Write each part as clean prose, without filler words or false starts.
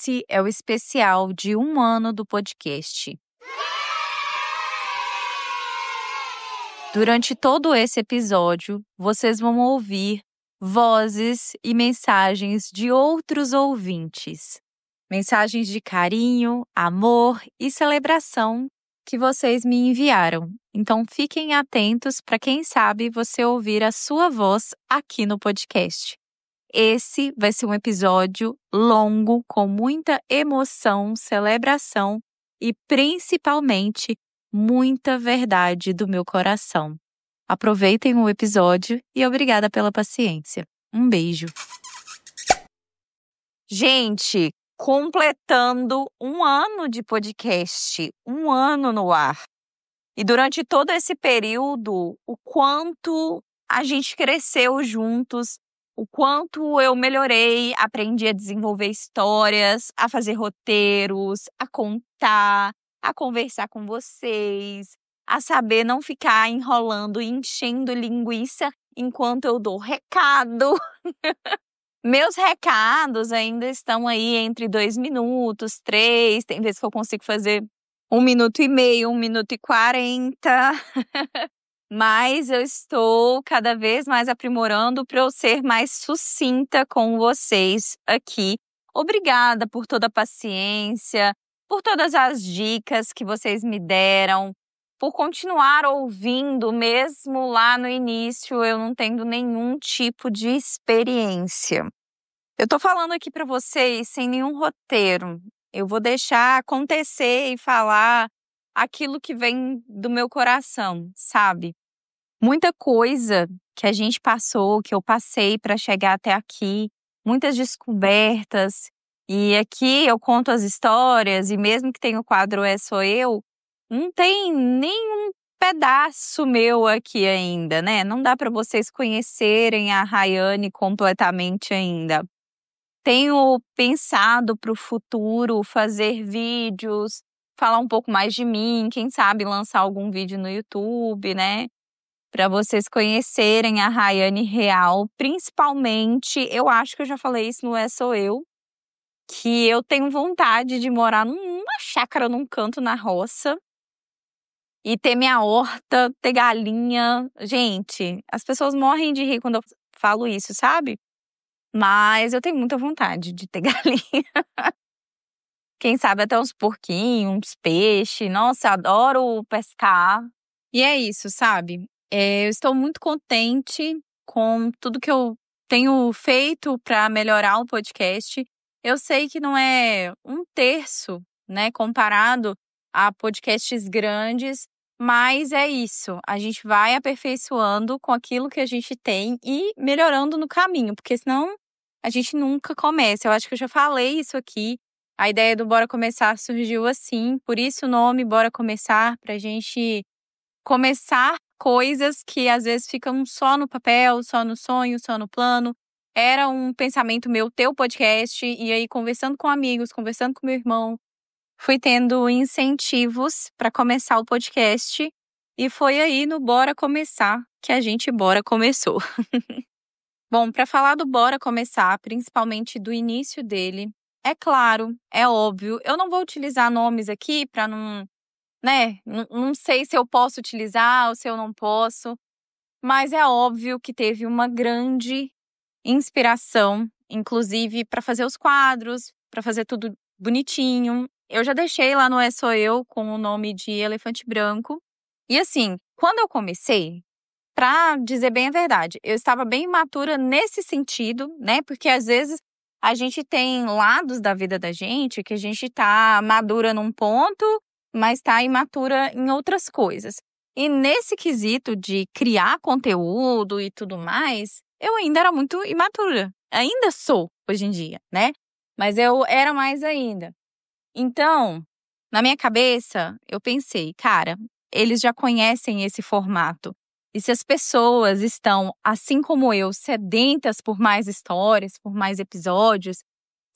Esse é o especial de 1 ano do podcast. Durante todo esse episódio, vocês vão ouvir vozes e mensagens de outros ouvintes. Mensagens de carinho, amor e celebração que vocês me enviaram. Então fiquem atentos para quem sabe você ouvir a sua voz aqui no podcast. Esse vai ser um episódio longo, com muita emoção, celebração e principalmente muita verdade do meu coração. Aproveitem o episódio e obrigada pela paciência. Um beijo. Gente, completando 1 ano de podcast, 1 ano no ar. E durante todo esse período, o quanto a gente cresceu juntos, o quanto eu melhorei, aprendi a desenvolver histórias, a fazer roteiros, a contar, a conversar com vocês, a saber não ficar enrolando e enchendo linguiça enquanto eu dou recado. Meus recados ainda estão aí entre 2 minutos, 3, tem vezes que eu consigo fazer 1 minuto e meio, 1 minuto e 40. Mas eu estou cada vez mais aprimorando para eu ser mais sucinta com vocês aqui. Obrigada por toda a paciência, por todas as dicas que vocês me deram, por continuar ouvindo mesmo lá no início eu não tendo nenhum tipo de experiência. Eu tô falando aqui para vocês sem nenhum roteiro. Eu vou deixar acontecer e falar aquilo que vem do meu coração, sabe? Muita coisa que a gente passou, que eu passei para chegar até aqui, muitas descobertas. E aqui eu conto as histórias e mesmo que tenha o quadro É Sou Eu, não tem nenhum pedaço meu aqui ainda, né? Não dá para vocês conhecerem a Rayane completamente ainda. Tenho pensado para o futuro fazer vídeos, falar um pouco mais de mim, quem sabe lançar algum vídeo no YouTube, né? Para vocês conhecerem a Rayane real. Principalmente, eu acho que eu já falei isso no É Sou Eu, que eu tenho vontade de morar numa chácara, num canto na roça, e ter minha horta, ter galinha. Gente, as pessoas morrem de rir quando eu falo isso, sabe? Mas eu tenho muita vontade de ter galinha. Quem sabe até uns porquinhos, uns peixes. Nossa, eu adoro pescar. E é isso, sabe? Eu estou muito contente com tudo que eu tenho feito para melhorar o podcast. Eu sei que não é 1/3, né, comparado a podcasts grandes, mas é isso. A gente vai aperfeiçoando com aquilo que a gente tem e melhorando no caminho, porque senão a gente nunca começa. Eu acho que eu já falei isso aqui. A ideia do Bora Começar surgiu assim, por isso o nome Bora Começar, pra gente começar coisas que às vezes ficam só no papel, só no sonho, só no plano. Era um pensamento meu ter o podcast, e aí conversando com amigos, conversando com meu irmão, fui tendo incentivos para começar o podcast, e foi aí no Bora Começar que a gente Bora começou. Bom, para falar do Bora Começar, principalmente do início dele, é claro, é óbvio, eu não vou utilizar nomes aqui para não, né? Não sei se eu posso utilizar ou se eu não posso, mas é óbvio que teve uma grande inspiração, inclusive para fazer os quadros, para fazer tudo bonitinho. Eu já deixei lá no É Sou Eu com o nome de Elefante Branco. E assim, quando eu comecei, para dizer bem a verdade, eu estava bem imatura nesse sentido, né? Porque às vezes a gente tem lados da vida da gente que a gente tá madura num ponto, mas tá imatura em outras coisas. E nesse quesito de criar conteúdo e tudo mais, eu ainda era muito imatura. Ainda sou hoje em dia, né? Mas eu era mais ainda. Então, na minha cabeça, eu pensei, cara, eles já conhecem esse formato. E se as pessoas estão, assim como eu, sedentas por mais histórias, por mais episódios,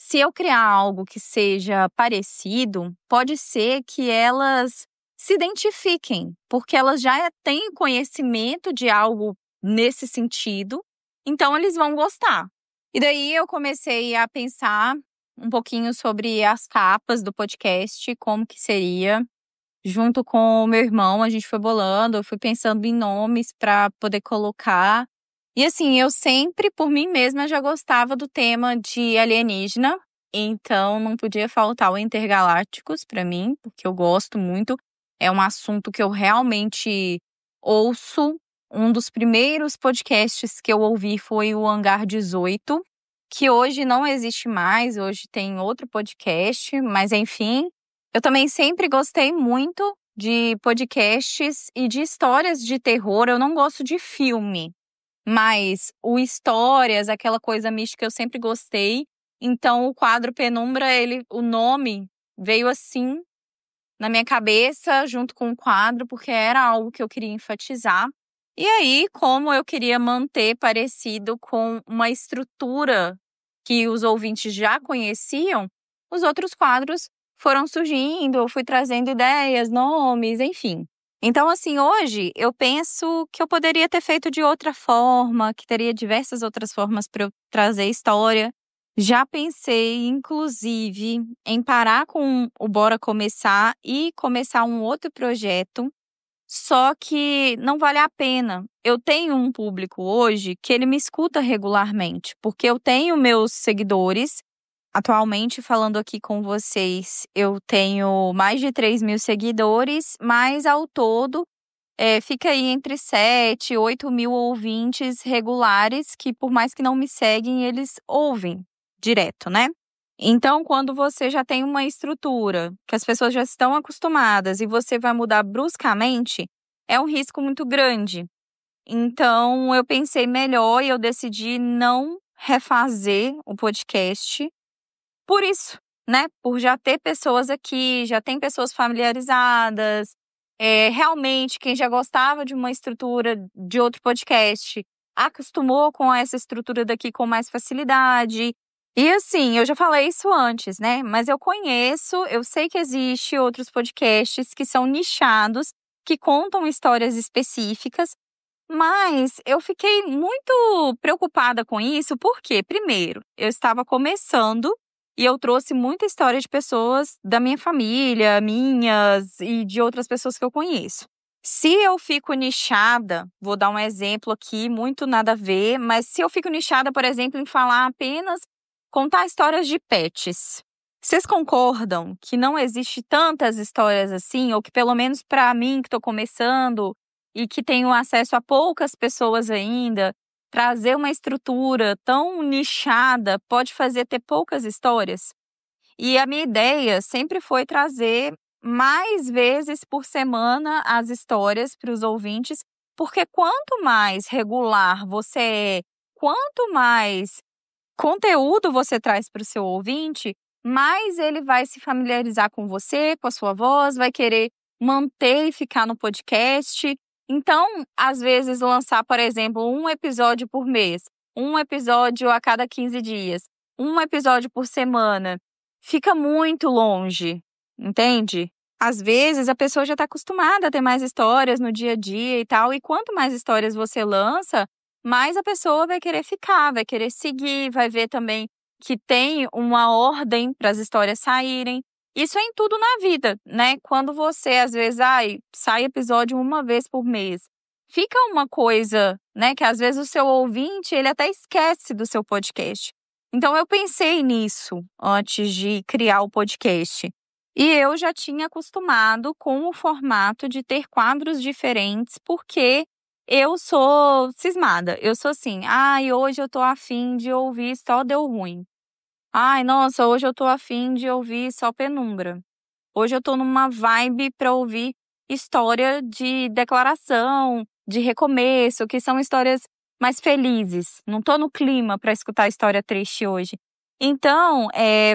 se eu criar algo que seja parecido, pode ser que elas se identifiquem, porque elas já têm conhecimento de algo nesse sentido, então eles vão gostar. E daí eu comecei a pensar um pouquinho sobre as capas do podcast, como que seria. Junto com o meu irmão, a gente foi bolando, eu fui pensando em nomes para poder colocar. E assim, eu sempre, por mim mesma, já gostava do tema de alienígena, então não podia faltar o Intergalácticos para mim, porque eu gosto muito. É um assunto que eu realmente ouço. Um dos primeiros podcasts que eu ouvi foi o Hangar 18, que hoje não existe mais, hoje tem outro podcast, mas enfim. Eu também sempre gostei muito de podcasts e de histórias de terror. Eu não gosto de filme, mas o histórias, aquela coisa mística, eu sempre gostei. Então, o quadro Penumbra, o nome veio assim na minha cabeça, junto com o quadro, porque era algo que eu queria enfatizar. E aí, como eu queria manter parecido com uma estrutura que os ouvintes já conheciam, os outros quadros foram surgindo, eu fui trazendo ideias, nomes, enfim. Então, assim, hoje eu penso que eu poderia ter feito de outra forma, que teria diversas outras formas para eu trazer história. Já pensei, inclusive, em parar com o Bora Começar e começar um outro projeto, só que não vale a pena. Eu tenho um público hoje que ele me escuta regularmente, porque eu tenho meus seguidores. Atualmente, falando aqui com vocês, eu tenho mais de 3.000 seguidores, mas ao todo fica aí entre 7 e 8 mil ouvintes regulares que, por mais que não me seguem, eles ouvem direto, né? Então, quando você já tem uma estrutura, que as pessoas já estão acostumadas e você vai mudar bruscamente, é um risco muito grande. Então, eu pensei melhor e eu decidi não refazer o podcast por isso, né? Por já ter pessoas aqui, já tem pessoas familiarizadas. Realmente, quem já gostava de uma estrutura de outro podcast acostumou com essa estrutura daqui com mais facilidade. E assim, eu já falei isso antes, né? Mas eu sei que existe outros podcasts que são nichados, que contam histórias específicas, mas eu fiquei muito preocupada com isso, porque, primeiro, eu estava começando e eu trouxe muita história de pessoas da minha família, minhas e de outras pessoas que eu conheço. Se eu fico nichada, vou dar um exemplo aqui, muito nada a ver, mas se eu fico nichada, por exemplo, em falar apenas contar histórias de pets. Vocês concordam que não existe tantas histórias assim, ou que pelo menos para mim que estou começando e que tenho acesso a poucas pessoas ainda, trazer uma estrutura tão nichada pode fazer ter poucas histórias? E a minha ideia sempre foi trazer mais vezes por semana as histórias para os ouvintes, porque quanto mais regular você é, quanto mais conteúdo você traz para o seu ouvinte, mais ele vai se familiarizar com você, com a sua voz, vai querer manter e ficar no podcast. Então, às vezes, lançar, por exemplo, um episódio por mês, um episódio a cada 15 dias, um episódio por semana, fica muito longe, entende? Às vezes, a pessoa já está acostumada a ter mais histórias no dia a dia e tal, e quanto mais histórias você lança, mais a pessoa vai querer ficar, vai querer seguir, vai ver também que tem uma ordem para as histórias saírem. Isso é em tudo na vida, né? Quando você, às vezes, sai episódio uma vez por mês, fica uma coisa, né? Que às vezes o seu ouvinte, ele até esquece do seu podcast. Então, eu pensei nisso antes de criar o podcast. E eu já tinha acostumado com o formato de ter quadros diferentes, porque eu sou cismada. Eu sou assim, hoje eu tô afim de ouvir Só Deu Ruim. Ai, nossa, hoje eu tô afim de ouvir Só Penumbra. Hoje eu tô numa vibe pra ouvir história de declaração, de recomeço, que são histórias mais felizes. Não tô no clima pra escutar história triste hoje. Então,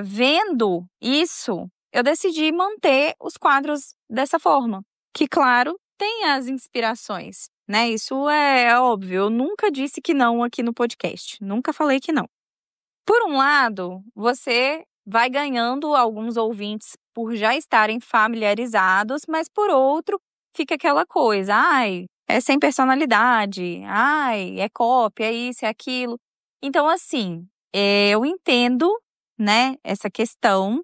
vendo isso, eu decidi manter os quadros dessa forma. Que, claro, tem as inspirações, né? Isso é óbvio. Eu nunca disse que não aqui no podcast. Nunca falei que não. Por um lado, você vai ganhando alguns ouvintes por já estarem familiarizados, mas por outro, fica aquela coisa, é sem personalidade, é cópia, é isso, é aquilo. Então, assim, eu entendo né, essa questão,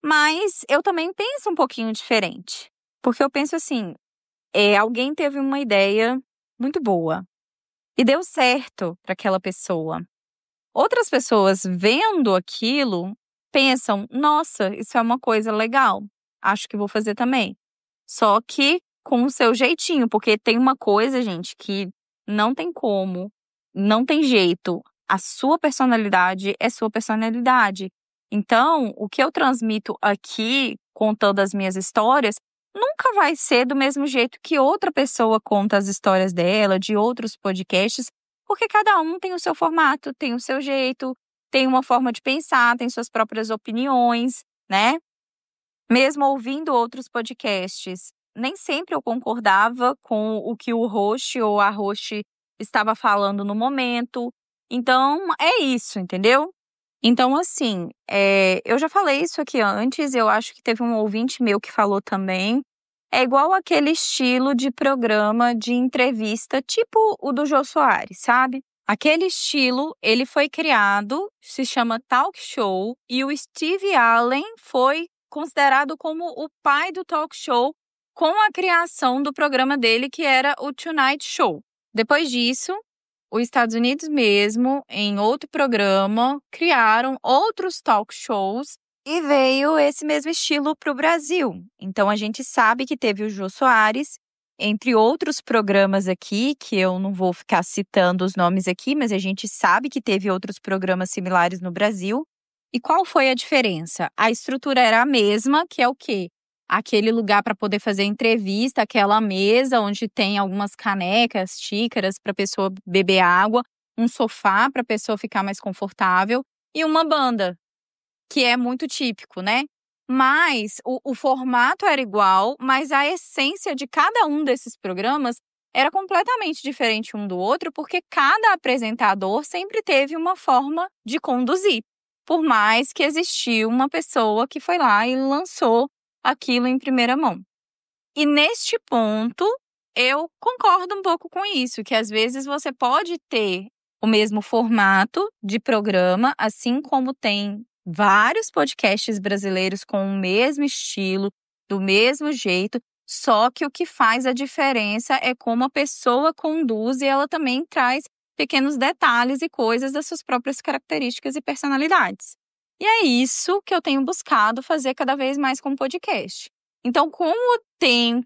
mas eu também penso um pouquinho diferente. Porque eu penso assim, alguém teve uma ideia muito boa e deu certo para aquela pessoa. Outras pessoas vendo aquilo pensam: nossa, isso é uma coisa legal, acho que vou fazer também. Só que com o seu jeitinho, porque tem uma coisa, gente, que não tem como, não tem jeito. A sua personalidade é sua personalidade. Então, o que eu transmito aqui, contando as minhas histórias, nunca vai ser do mesmo jeito que outra pessoa conta as histórias dela, de outros podcasts, porque cada um tem o seu formato, tem o seu jeito, tem uma forma de pensar, tem suas próprias opiniões, né? Mesmo ouvindo outros podcasts, nem sempre eu concordava com o que o host ou a host estava falando no momento. Então, é isso, entendeu? Então, assim, eu já falei isso aqui antes, eu acho que teve um ouvinte meu que falou também. É igual aquele estilo de programa de entrevista, tipo o do Jô Soares, sabe? Aquele estilo, ele foi criado, se chama talk show, e o Steve Allen foi considerado como o pai do talk show com a criação do programa dele, que era o Tonight Show. Depois disso, os Estados Unidos mesmo, em outro programa, criaram outros talk shows e veio esse mesmo estilo para o Brasil. Então, a gente sabe que teve o Jô Soares, entre outros programas aqui, que eu não vou ficar citando os nomes aqui, mas a gente sabe que teve outros programas similares no Brasil. E qual foi a diferença? A estrutura era a mesma, que é o quê? Aquele lugar para poder fazer entrevista, aquela mesa onde tem algumas canecas, xícaras para a pessoa beber água, um sofá para a pessoa ficar mais confortável e uma banda, que é muito típico, né? Mas o formato era igual, mas a essência de cada um desses programas era completamente diferente um do outro, porque cada apresentador sempre teve uma forma de conduzir, por mais que existiu uma pessoa que foi lá e lançou aquilo em primeira mão. E neste ponto, eu concordo um pouco com isso, que às vezes você pode ter o mesmo formato de programa, assim como tem vários podcasts brasileiros com o mesmo estilo, do mesmo jeito, só que o que faz a diferença é como a pessoa conduz e ela também traz pequenos detalhes e coisas das suas próprias características e personalidades. E é isso que eu tenho buscado fazer cada vez mais com o podcast. Então, com o tempo,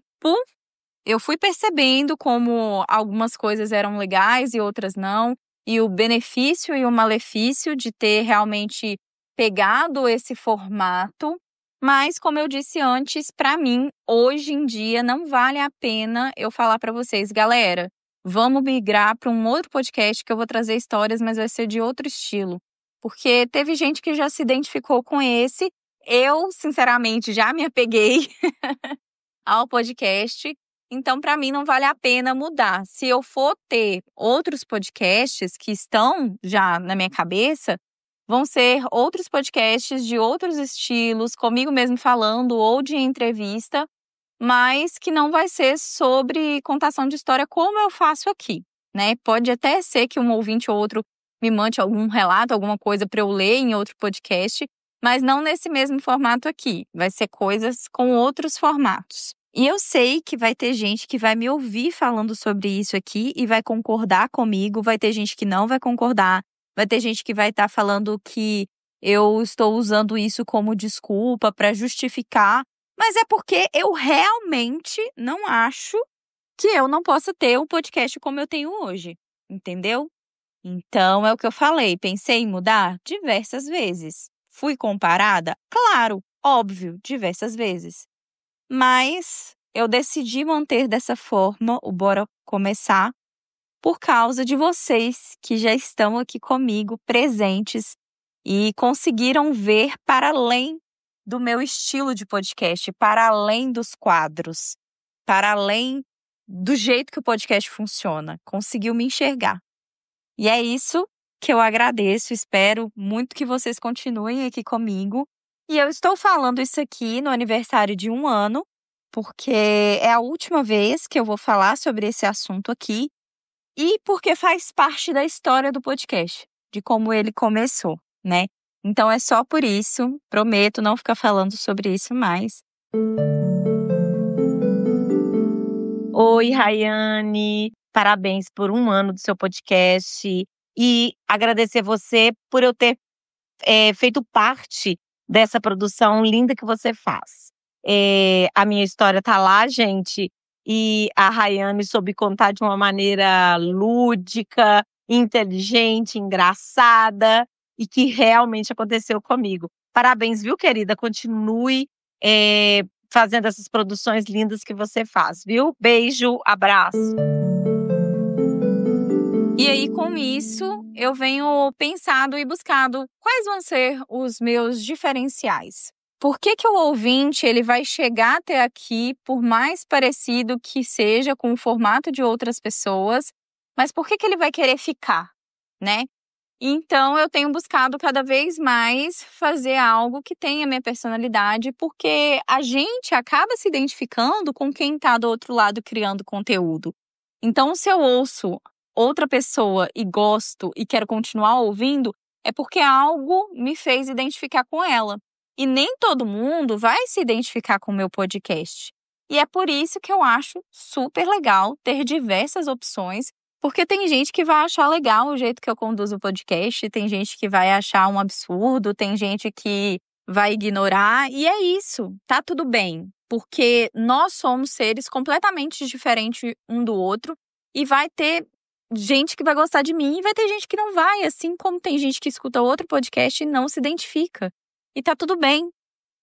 eu fui percebendo como algumas coisas eram legais e outras não, e o benefício e o malefício de ter realmente pegado esse formato. Mas, como eu disse antes, para mim, hoje em dia, não vale a pena eu falar para vocês, galera, vamos migrar para um outro podcast que eu vou trazer histórias, mas vai ser de outro estilo. Porque teve gente que já se identificou com esse. Eu, sinceramente, já me apeguei ao podcast. Então, para mim, não vale a pena mudar. Se eu for ter outros podcasts que estão já na minha cabeça, vão ser outros podcasts de outros estilos, comigo mesmo falando ou de entrevista, mas que não vai ser sobre contação de história como eu faço aqui, né? Pode até ser que um ouvinte ou outro me mande algum relato, alguma coisa para eu ler em outro podcast, mas não nesse mesmo formato aqui. Vai ser coisas com outros formatos. E eu sei que vai ter gente que vai me ouvir falando sobre isso aqui e vai concordar comigo, vai ter gente que não vai concordar, vai ter gente que vai estar falando que eu estou usando isso como desculpa para justificar, mas é porque eu realmente não acho que eu não possa ter um podcast como eu tenho hoje, entendeu? Então, é o que eu falei, pensei em mudar diversas vezes. Fui comparada? Claro, óbvio, diversas vezes. Mas eu decidi manter dessa forma o Bora Começar por causa de vocês que já estão aqui comigo, presentes, e conseguiram ver para além do meu estilo de podcast, para além dos quadros, para além do jeito que o podcast funciona. Conseguiu me enxergar. E é isso que eu agradeço, espero muito que vocês continuem aqui comigo. E eu estou falando isso aqui no aniversário de 1 ano, porque é a última vez que eu vou falar sobre esse assunto aqui e porque faz parte da história do podcast, de como ele começou, né? Então é só por isso, prometo não ficar falando sobre isso mais. Oi, Rayane, parabéns por 1 ano do seu podcast e agradecer você por eu ter feito parte dessa produção linda que você faz. A minha história tá lá, gente, e a Rayane soube contar de uma maneira lúdica, inteligente, engraçada e que realmente aconteceu comigo. Parabéns, viu, querida? Continue fazendo essas produções lindas que você faz, viu? Beijo, abraço. E aí, com isso, eu venho pensado e buscado quais vão ser os meus diferenciais. Por que o ouvinte ele vai chegar até aqui, por mais parecido que seja com o formato de outras pessoas, mas por que ele vai querer ficar, né? Então, eu tenho buscado cada vez mais fazer algo que tenha minha personalidade, porque a gente acaba se identificando com quem está do outro lado criando conteúdo. Então, se eu ouço outra pessoa e gosto e quero continuar ouvindo, é porque algo me fez identificar com ela. E nem todo mundo vai se identificar com o meu podcast. E é por isso que eu acho super legal ter diversas opções, porque tem gente que vai achar legal o jeito que eu conduzo o podcast, tem gente que vai achar um absurdo, tem gente que vai ignorar, e é isso, tá tudo bem. Porque nós somos seres completamente diferentes um do outro, e vai ter gente que vai gostar de mim e vai ter gente que não vai, assim como tem gente que escuta outro podcast e não se identifica. E tá tudo bem.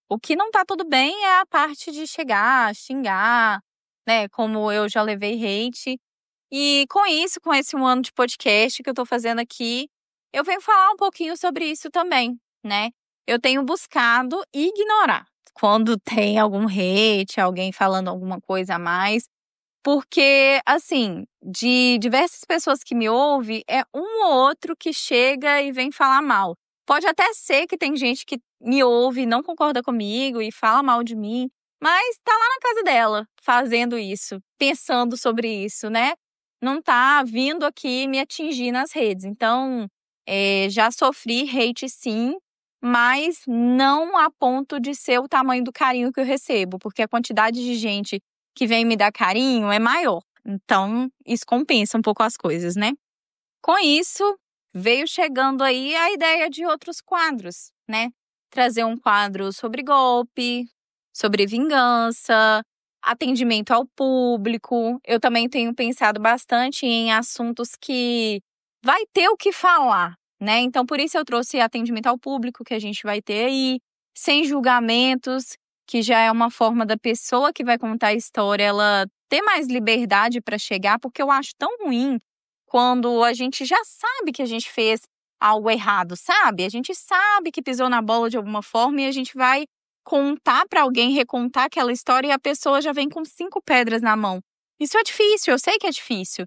O que não tá tudo bem é a parte de chegar, xingar, né? Como eu já levei hate. E com isso, com esse 1 ano de podcast que eu tô fazendo aqui, eu venho falar um pouquinho sobre isso também, né? Eu tenho buscado ignorar quando tem algum hate, alguém falando alguma coisa a mais. Porque, assim, de diversas pessoas que me ouvem, é um ou outro que chega e vem falar mal. Pode até ser que tem gente que me ouve e não concorda comigo e fala mal de mim, mas tá lá na casa dela fazendo isso, pensando sobre isso, né? Não tá vindo aqui me atingir nas redes. Então, já sofri hate sim, mas não a ponto de ser o tamanho do carinho que eu recebo, porque a quantidade de gente que vem me dar carinho é maior. Então, isso compensa um pouco as coisas, né? Com isso, veio chegando aí a ideia de outros quadros, né? Trazer um quadro sobre golpe, sobre vingança, atendimento ao público. Eu também tenho pensado bastante em assuntos que vai ter o que falar, né? Então, por isso eu trouxe atendimento ao público, que a gente vai ter aí, sem julgamentos, que já é uma forma da pessoa que vai contar a história, ela ter mais liberdade para chegar, porque eu acho tão ruim quando a gente já sabe que a gente fez algo errado, sabe? A gente sabe que pisou na bola de alguma forma e a gente vai contar para alguém, recontar aquela história e a pessoa já vem com 5 pedras na mão. Isso é difícil, eu sei que é difícil.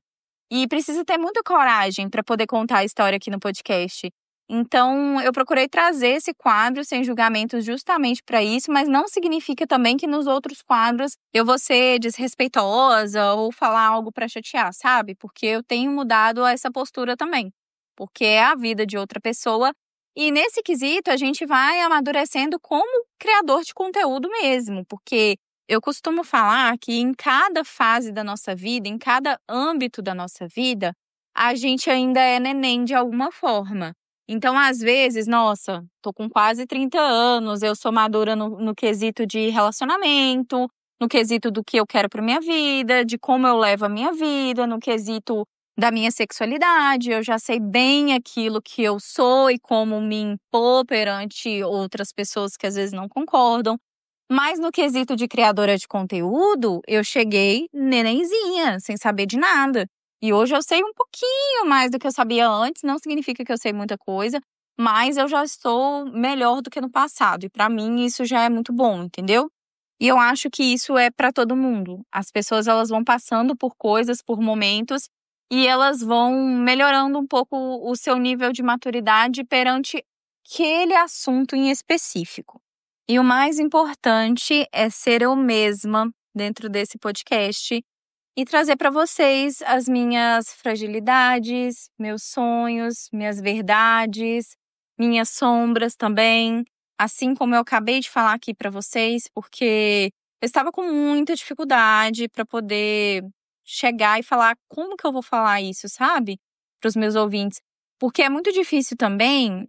E precisa ter muita coragem para poder contar a história aqui no podcast. Então, eu procurei trazer esse quadro sem julgamentos justamente para isso, mas não significa também que nos outros quadros eu vou ser desrespeitosa ou falar algo para chatear, sabe? Porque eu tenho mudado essa postura também, porque é a vida de outra pessoa. E nesse quesito, a gente vai amadurecendo como criador de conteúdo mesmo, porque eu costumo falar que em cada fase da nossa vida, em cada âmbito da nossa vida, a gente ainda é neném de alguma forma. Então, às vezes, nossa, tô com quase 30 anos, eu sou madura no quesito de relacionamento, no quesito do que eu quero para minha vida, de como eu levo a minha vida, no quesito da minha sexualidade, eu já sei bem aquilo que eu sou e como me impor perante outras pessoas que às vezes não concordam. Mas no quesito de criadora de conteúdo, eu cheguei nenenzinha, sem saber de nada. E hoje eu sei um pouquinho mais do que eu sabia antes, não significa que eu sei muita coisa, mas eu já estou melhor do que no passado. E para mim isso já é muito bom, entendeu? E eu acho que isso é para todo mundo. As pessoas elas vão passando por coisas, por momentos, e elas vão melhorando um pouco o seu nível de maturidade perante aquele assunto em específico. E o mais importante é ser eu mesma dentro desse podcast e trazer para vocês as minhas fragilidades, meus sonhos, minhas verdades, minhas sombras também, assim como eu acabei de falar aqui para vocês, porque eu estava com muita dificuldade para poder chegar e falar como que eu vou falar isso, sabe? Para os meus ouvintes. Porque é muito difícil também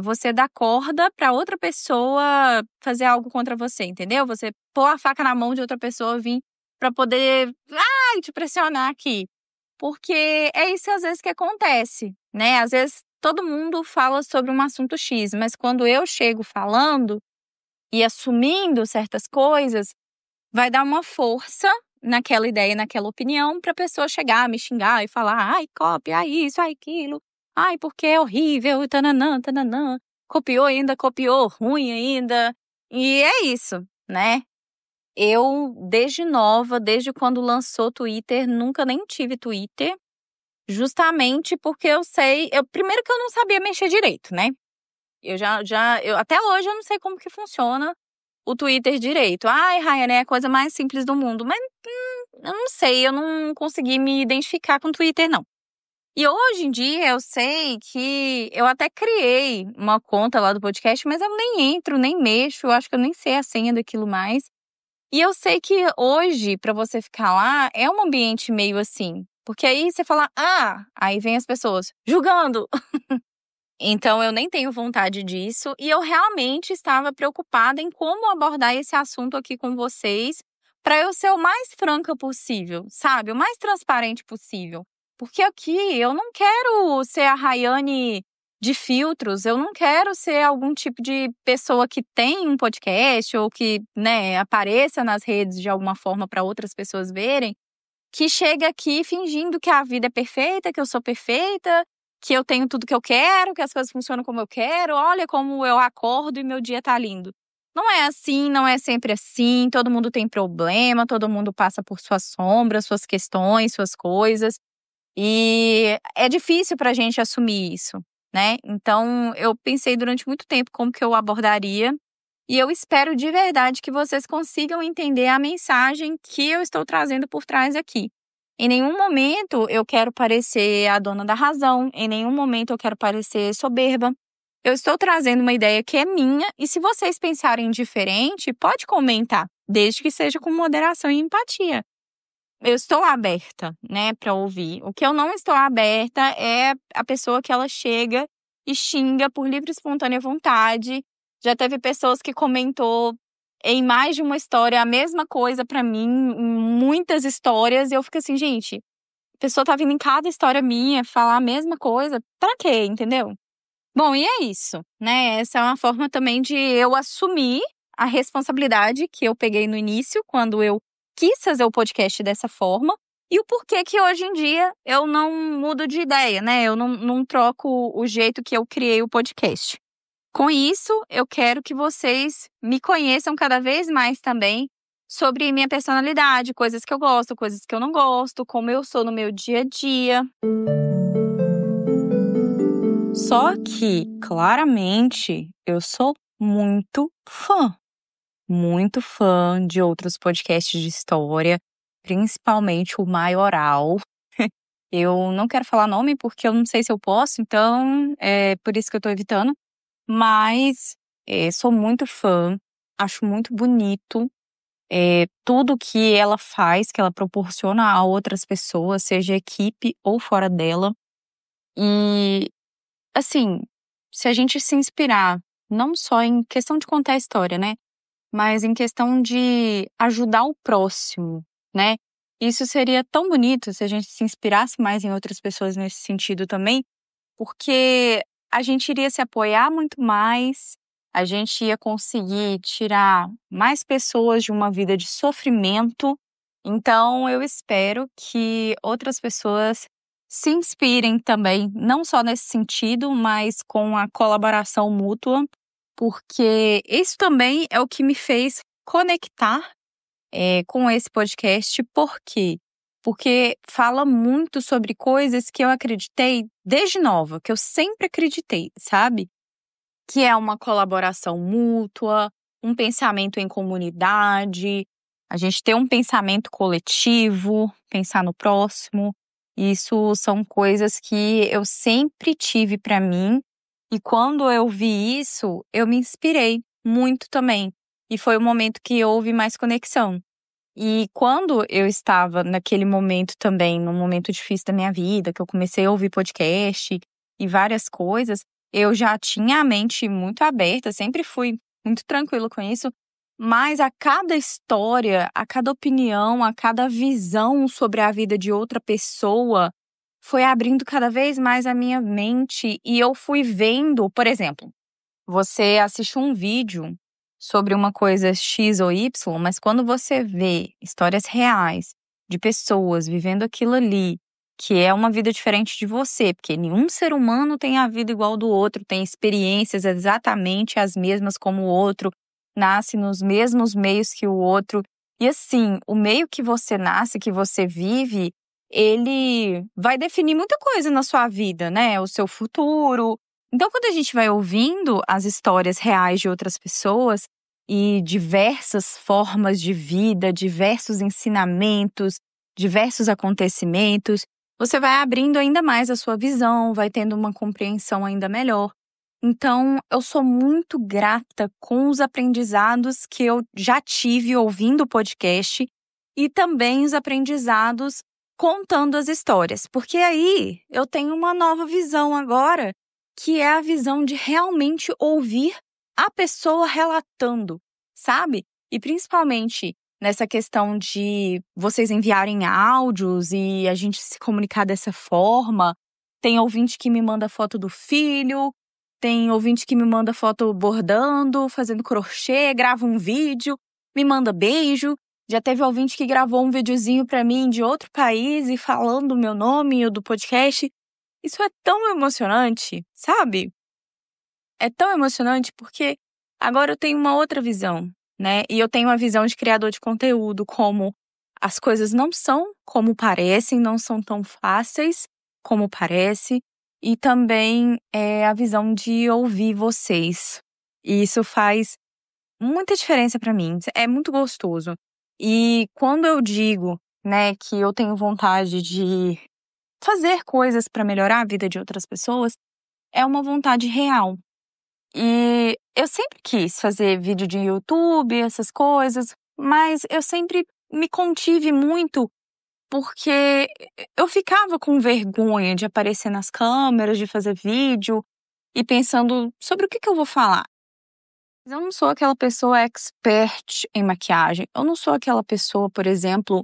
você dar corda para outra pessoa fazer algo contra você, entendeu? Você pôr a faca na mão de outra pessoa vir para poder te pressionar aqui. Porque é isso às vezes que acontece, né? Às vezes todo mundo fala sobre um assunto X, mas quando eu chego falando e assumindo certas coisas, vai dar uma força naquela ideia, naquela opinião, para a pessoa chegar, me xingar e falar: ai, cópia, ai, isso, ai, aquilo, ai, porque é horrível, tananã, tananã, copiou ainda, copiou ruim ainda. E é isso, né? Eu, desde nova, desde quando lançou o Twitter, nunca nem tive Twitter, justamente porque primeiro que eu não sabia mexer direito, né? Até hoje eu não sei como que funciona o Twitter direito. Ai, Rayane, é a coisa mais simples do mundo. Mas eu não sei, eu não consegui me identificar com o Twitter, não. E hoje em dia eu sei que eu até criei uma conta lá do podcast, mas eu nem entro, nem mexo, eu acho que eu nem sei a senha daquilo mais. E eu sei que hoje, pra você ficar lá, é um ambiente meio assim. Porque aí você fala, aí vem as pessoas julgando. Então eu nem tenho vontade disso e eu realmente estava preocupada em como abordar esse assunto aqui com vocês para eu ser o mais franca possível, sabe? O mais transparente possível. Porque aqui eu não quero ser a Rayane de filtros, eu não quero ser algum tipo de pessoa que tem um podcast ou que, né, apareça nas redes de alguma forma para outras pessoas verem, que chega aqui fingindo que a vida é perfeita, que eu sou perfeita, que eu tenho tudo que eu quero, que as coisas funcionam como eu quero, olha como eu acordo e meu dia tá lindo. Não é assim, não é sempre assim, todo mundo tem problema, todo mundo passa por suas sombras, suas questões, suas coisas. E é difícil pra gente assumir isso, né? Então, eu pensei durante muito tempo como que eu abordaria. E eu espero de verdade que vocês consigam entender a mensagem que eu estou trazendo por trás aqui. Em nenhum momento eu quero parecer a dona da razão, em nenhum momento eu quero parecer soberba. Eu estou trazendo uma ideia que é minha e se vocês pensarem diferente, pode comentar, desde que seja com moderação e empatia. Eu estou aberta, né, para ouvir. O que eu não estou aberta é a pessoa que ela chega e xinga por livre e espontânea vontade. Já teve pessoas que comentou em mais de uma história a mesma coisa pra mim, em muitas histórias, e eu fico assim, gente, a pessoa tá vindo em cada história minha falar a mesma coisa, pra quê, entendeu? Bom, e é isso, né? Essa é uma forma também de eu assumir a responsabilidade que eu peguei no início, quando eu quis fazer o podcast dessa forma, e o porquê que hoje em dia eu não mudo de ideia, né? Eu não troco o jeito que eu criei o podcast. Com isso, eu quero que vocês me conheçam cada vez mais também sobre minha personalidade, coisas que eu gosto, coisas que eu não gosto, como eu sou no meu dia a dia. Só que, claramente, eu sou muito fã de outros podcasts de história, principalmente o Maioral. Eu não quero falar nome porque eu não sei se eu posso, então é por isso que eu tô evitando. Mas sou muito fã, acho muito bonito tudo que ela faz, que ela proporciona a outras pessoas, seja equipe ou fora dela. E, assim, se a gente se inspirar, não só em questão de contar a história, né? Mas em questão de ajudar o próximo, né? Isso seria tão bonito se a gente se inspirasse mais em outras pessoas nesse sentido também, porque a gente iria se apoiar muito mais, a gente ia conseguir tirar mais pessoas de uma vida de sofrimento. Então, eu espero que outras pessoas se inspirem também, não só nesse sentido, mas com a colaboração mútua, porque isso também é o que me fez conectar com esse podcast. Por quê? Porque fala muito sobre coisas que eu acreditei desde nova, que eu sempre acreditei, sabe? Que é uma colaboração mútua, um pensamento em comunidade, a gente ter um pensamento coletivo, pensar no próximo. Isso são coisas que eu sempre tive para mim E quando eu vi isso, eu me inspirei muito também. E foi o momento que houve mais conexão. E quando eu estava naquele momento também, num momento difícil da minha vida, que eu comecei a ouvir podcast e várias coisas, eu já tinha a mente muito aberta, sempre fui muito tranquila com isso, mas a cada história, a cada opinião, a cada visão sobre a vida de outra pessoa, foi abrindo cada vez mais a minha mente e eu fui vendo, por exemplo, você assiste um vídeo sobre uma coisa X ou Y, mas quando você vê histórias reais de pessoas vivendo aquilo ali, que é uma vida diferente de você, porque nenhum ser humano tem a vida igual do outro, tem experiências exatamente as mesmas como o outro, nasce nos mesmos meios que o outro. E assim, o meio que você nasce, que você vive, ele vai definir muita coisa na sua vida, né? O seu futuro. Então, quando a gente vai ouvindo as histórias reais de outras pessoas e diversas formas de vida, diversos ensinamentos, diversos acontecimentos, você vai abrindo ainda mais a sua visão, vai tendo uma compreensão ainda melhor. Então, eu sou muito grata com os aprendizados que eu já tive ouvindo o podcast e também os aprendizados contando as histórias, porque aí eu tenho uma nova visão agora, que é a visão de realmente ouvir a pessoa relatando, sabe? E principalmente nessa questão de vocês enviarem áudios e a gente se comunicar dessa forma. Tem ouvinte que me manda foto do filho, tem ouvinte que me manda foto bordando, fazendo crochê, grava um vídeo, me manda beijo. Já teve ouvinte que gravou um videozinho pra mim de outro país e falando o meu nome e o do podcast. Isso é tão emocionante, sabe? É tão emocionante porque agora eu tenho uma outra visão, né? E eu tenho uma visão de criador de conteúdo, como as coisas não são como parecem, não são tão fáceis como parece. E também é a visão de ouvir vocês. E isso faz muita diferença pra mim. É muito gostoso. E quando eu digo, né, que eu tenho vontade de fazer coisas pra melhorar a vida de outras pessoas, é uma vontade real. E eu sempre quis fazer vídeo de YouTube, essas coisas, mas eu sempre me contive muito porque eu ficava com vergonha de aparecer nas câmeras, de fazer vídeo e pensando sobre o que eu vou falar. Mas eu não sou aquela pessoa expert em maquiagem. Eu não sou aquela pessoa, por exemplo,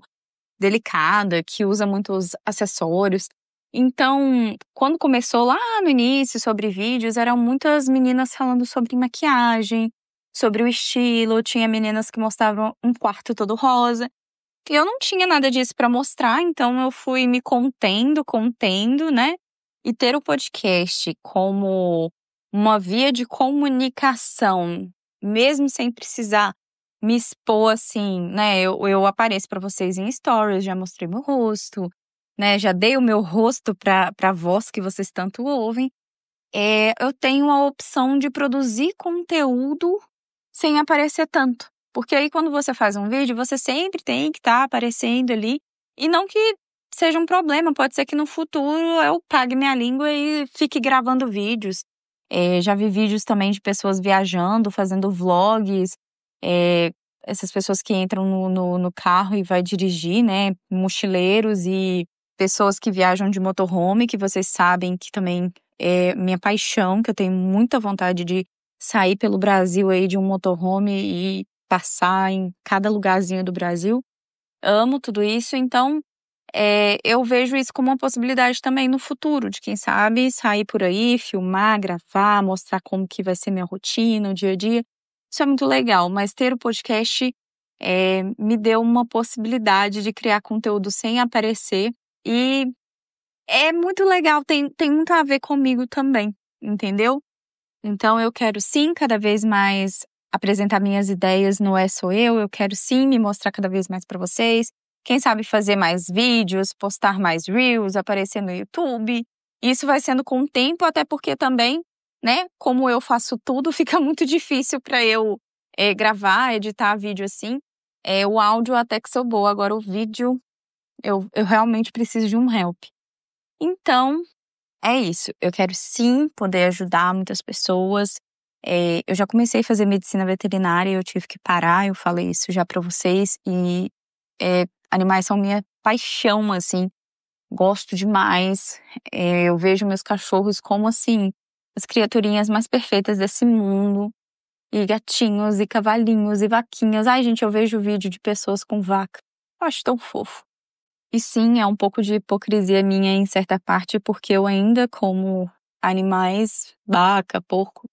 delicada, que usa muitos acessórios. Então, quando começou lá no início sobre vídeos, eram muitas meninas falando sobre maquiagem, sobre o estilo. Tinha meninas que mostravam um quarto todo rosa. E eu não tinha nada disso pra mostrar, então eu fui me contendo, né? E ter o podcast como uma via de comunicação, mesmo sem precisar me expor assim, né? Eu apareço pra vocês em stories, já mostrei meu rosto, né? Já dei o meu rosto pra voz que vocês tanto ouvem. Eu tenho a opção de produzir conteúdo sem aparecer tanto. Porque aí quando você faz um vídeo, você sempre tem que estar aparecendo ali. E não que seja um problema, pode ser que no futuro eu pague minha língua e fique gravando vídeos. Já vi vídeos também de pessoas viajando, fazendo vlogs. Essas pessoas que entram no carro e vai dirigir, né? Mochileiros e pessoas que viajam de motorhome, que vocês sabem que também é minha paixão, que eu tenho muita vontade de sair pelo Brasil aí de um motorhome e passar em cada lugarzinho do Brasil. Amo tudo isso, então eu vejo isso como uma possibilidade também no futuro, de quem sabe sair por aí, filmar, gravar, mostrar como que vai ser minha rotina, o dia a dia. Isso é muito legal, mas ter o podcast me deu uma possibilidade de criar conteúdo sem aparecer e é muito legal, tem muito a ver comigo também, entendeu? Então eu quero sim cada vez mais apresentar minhas ideias no É Sou eu quero sim me mostrar cada vez mais pra vocês. Quem sabe fazer mais vídeos, postar mais reels, aparecer no YouTube. Isso vai sendo com o tempo, até porque também, né, como eu faço tudo, fica muito difícil pra eu gravar, editar vídeo assim. O áudio até que sou boa, agora o vídeo eu realmente preciso de um help. Então, é isso. Eu quero sim poder ajudar muitas pessoas. Eu já comecei a fazer medicina veterinária e eu tive que parar, eu falei isso já pra vocês. E animais são minha paixão, assim. Gosto demais. Eu vejo meus cachorros como, assim, as criaturinhas mais perfeitas desse mundo. E gatinhos, e cavalinhos, e vaquinhas. Ai, gente, eu vejo vídeo de pessoas com vaca. Eu acho tão fofo. E sim, é um pouco de hipocrisia minha em certa parte, porque eu ainda como animais, vaca, porco.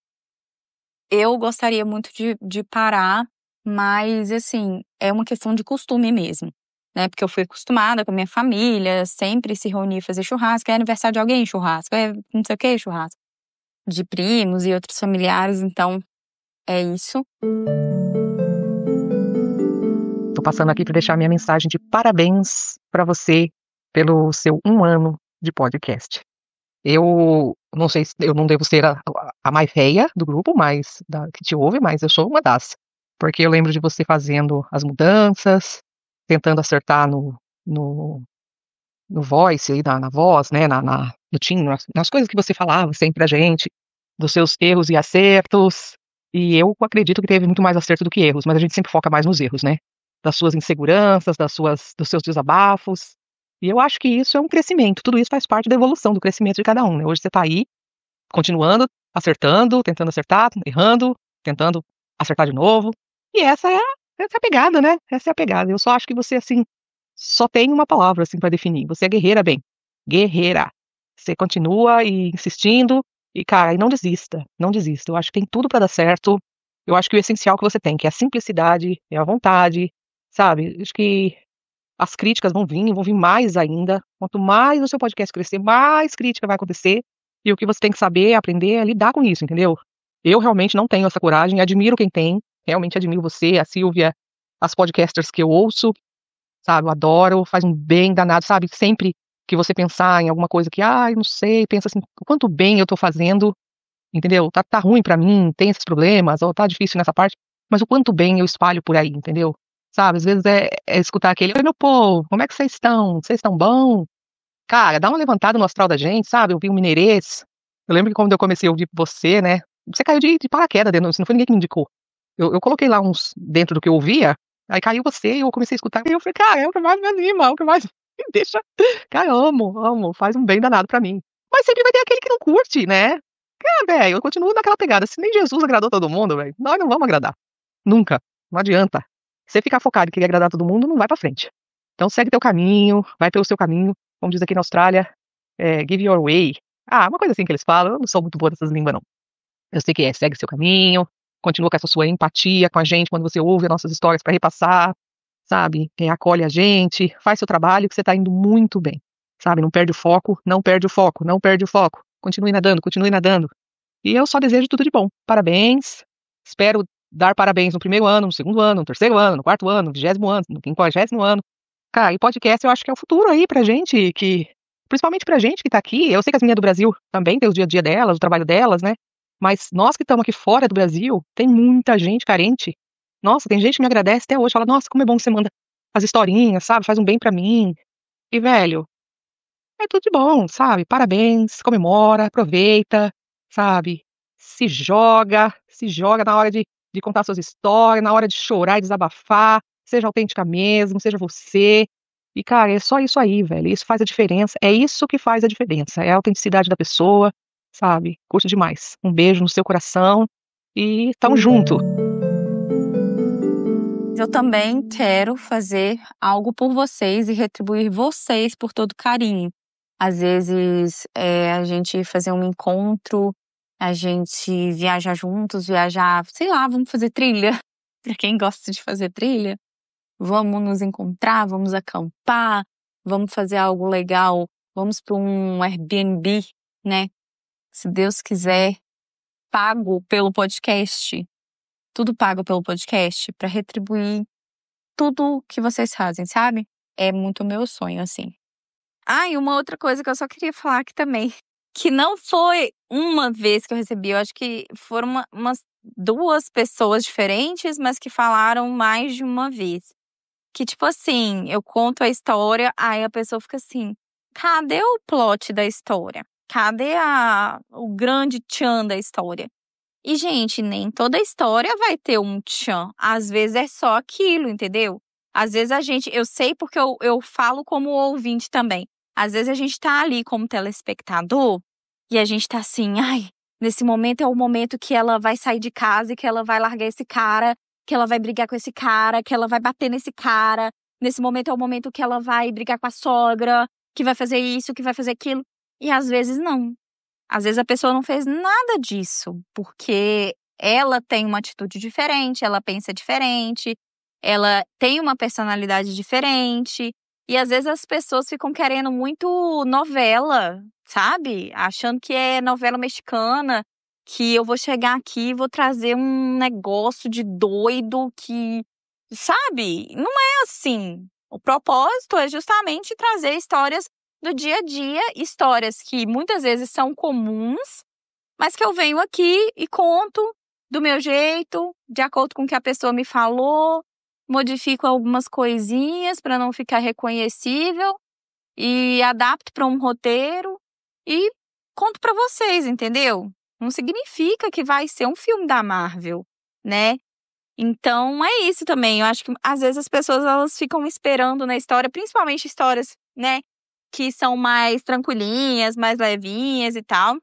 Eu gostaria muito de parar, mas assim, é uma questão de costume mesmo, né? Porque eu fui acostumada com a minha família, sempre se reunir, fazer churrasco, é aniversário de alguém, churrasco, é não sei o que, churrasco. De primos e outros familiares, então é isso. Tô passando aqui para deixar minha mensagem de parabéns para você pelo seu 1 ano de podcast. Eu não sei se eu não devo ser a mais velha do grupo, mas que te ouve, mas eu sou uma das. Porque eu lembro de você fazendo as mudanças, tentando acertar no voice, aí, na voz, né, no timbre, nas coisas que você falava sempre pra gente, dos seus erros e acertos. E eu acredito que teve muito mais acerto do que erros, mas a gente sempre foca mais nos erros, né? Das suas inseguranças, dos seus desabafos. E eu acho que isso é um crescimento, tudo isso faz parte da evolução, do crescimento de cada um, né? Hoje você tá aí, continuando, acertando, tentando acertar, errando, tentando acertar de novo. E essa é a pegada, né? Essa é a pegada. Eu só acho que você, assim, só tem uma palavra, assim, pra definir. Você é guerreira, bem. Guerreira. Você continua insistindo e, cara, e não desista, não desista. Eu acho que tem tudo pra dar certo. Eu acho que o essencial que você tem, que é a simplicidade, é a vontade, sabe? Acho que as críticas vão vir mais ainda. Quanto mais o seu podcast crescer, mais crítica vai acontecer. E o que você tem que saber, aprender, é lidar com isso, entendeu? Eu realmente não tenho essa coragem, admiro quem tem, realmente admiro você, a Silvia, as podcasters que eu ouço, sabe? Eu adoro, faz um bem danado, sabe? Sempre que você pensar em alguma coisa que, não sei, pensa assim, quanto bem eu tô fazendo, entendeu? Tá ruim pra mim, tem esses problemas, ou tá difícil nessa parte, mas o quanto bem eu espalho por aí, entendeu? Sabe, às vezes é escutar aquele, oi meu povo, como é que vocês estão? Vocês estão bom? Cara, dá uma levantada no astral da gente, sabe? Eu vi um mineirês. Eu lembro que quando eu comecei a ouvir você, né? Você caiu de paraquedas dentro, não foi ninguém que me indicou. Eu coloquei lá uns dentro do que eu ouvia, aí caiu você e eu comecei a escutar. E eu falei, cara, é o que mais me anima, é o que mais me deixa. Cara, amo, faz um bem danado pra mim. Mas sempre vai ter aquele que não curte, né? Velho, eu continuo naquela pegada. Se nem Jesus agradou todo mundo, velho, nós não vamos agradar. Nunca. Não adianta. Se você ficar focado em querer agradar todo mundo, não vai pra frente. Então segue teu caminho, vai pelo seu caminho. Como diz aqui na Austrália, give your way. Uma coisa assim que eles falam. Eu não sou muito boa dessas línguas, não. Eu sei que segue seu caminho, continua com essa sua empatia com a gente quando você ouve as nossas histórias pra repassar, sabe? Acolhe a gente, faz seu trabalho que você tá indo muito bem, sabe? Não perde o foco, não perde o foco, não perde o foco. Continue nadando, continue nadando. E eu só desejo tudo de bom. Parabéns. Espero dar parabéns no primeiro ano, no segundo ano, no terceiro ano, no quarto ano, no 20º ano, no 50º ano. Cara, e podcast eu acho que é o futuro aí pra gente, principalmente pra gente que tá aqui. Eu sei que as meninas do Brasil também tem o dia a dia delas, o trabalho delas, né? Mas nós que estamos aqui fora do Brasil, tem muita gente carente. Nossa, tem gente que me agradece até hoje, fala, nossa, como é bom que você manda as historinhas, sabe? Faz um bem pra mim. E, velho, é tudo de bom, sabe? Parabéns, comemora, aproveita, sabe? Se joga na hora de contar suas histórias, na hora de chorar e desabafar, seja autêntica mesmo, seja você. E, cara, é só isso aí, velho. Isso faz a diferença. É isso que faz a diferença. É a autenticidade da pessoa, sabe? Curte demais. Um beijo no seu coração e tamo junto. Eu também quero fazer algo por vocês e retribuir vocês por todo carinho. Às vezes, a gente fazer um encontro, a gente viajar juntos, sei lá, vamos fazer trilha. Pra quem gosta de fazer trilha, vamos nos encontrar, vamos acampar, vamos fazer algo legal, vamos para um Airbnb, né? Se Deus quiser, pago pelo podcast. Tudo pago pelo podcast para retribuir tudo que vocês fazem, sabe? É muito meu sonho, assim. E uma outra coisa que eu só queria falar aqui também, que não foi uma vez que eu recebi, eu acho que foram umas 2 pessoas diferentes, mas que falaram mais de uma vez. Que, tipo assim, eu conto a história, aí a pessoa fica assim, cadê o plot da história? Cadê o grande tchan da história? E, gente, nem toda história vai ter um tchan. Às vezes é só aquilo, entendeu? Às vezes eu sei porque eu falo como ouvinte também. Às vezes a gente tá ali como telespectador e a gente tá assim, ai, nesse momento é o momento que ela vai sair de casa e que ela vai largar esse cara, que ela vai brigar com esse cara, que ela vai bater nesse cara. Nesse momento é o momento que ela vai brigar com a sogra, que vai fazer isso, que vai fazer aquilo. E às vezes não. Às vezes a pessoa não fez nada disso, porque ela tem uma atitude diferente, ela pensa diferente, ela tem uma personalidade diferente. E às vezes as pessoas ficam querendo muito novela, sabe? Achando que é novela mexicana, que eu vou chegar aqui e vou trazer um negócio de doido que, sabe? Não é assim. O propósito é justamente trazer histórias do dia a dia, histórias que muitas vezes são comuns, mas que eu venho aqui e conto do meu jeito, de acordo com o que a pessoa me falou, modifico algumas coisinhas para não ficar reconhecível e adapto para um roteiro e conto para vocês, entendeu? Não significa que vai ser um filme da Marvel, né? Então é isso também. Eu acho que às vezes as pessoas elas ficam esperando na história, principalmente histórias, né, que são mais tranquilinhas, mais levinhas e tal.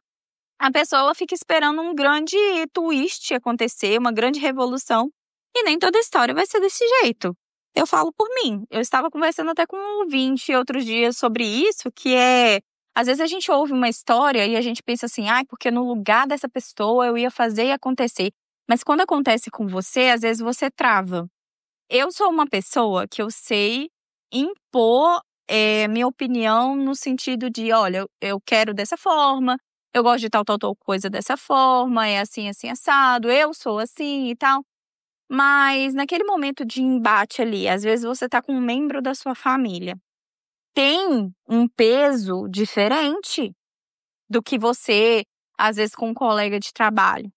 A pessoa ela fica esperando um grande twist acontecer, uma grande revolução, e nem toda história vai ser desse jeito. Eu falo por mim. Eu estava conversando até com um ouvinte outros dias sobre isso, que é, às vezes a gente ouve uma história e a gente pensa assim, ai, porque no lugar dessa pessoa eu ia fazer e acontecer. Mas quando acontece com você, às vezes você trava. Eu sou uma pessoa que eu sei impor minha opinião no sentido de, olha, eu quero dessa forma, eu gosto de tal coisa dessa forma, é assim, assim, assado, eu sou assim e tal. Mas naquele momento de embate ali, às vezes você tá com um membro da sua família. Tem um peso diferente do que você, às vezes, com um colega de trabalho.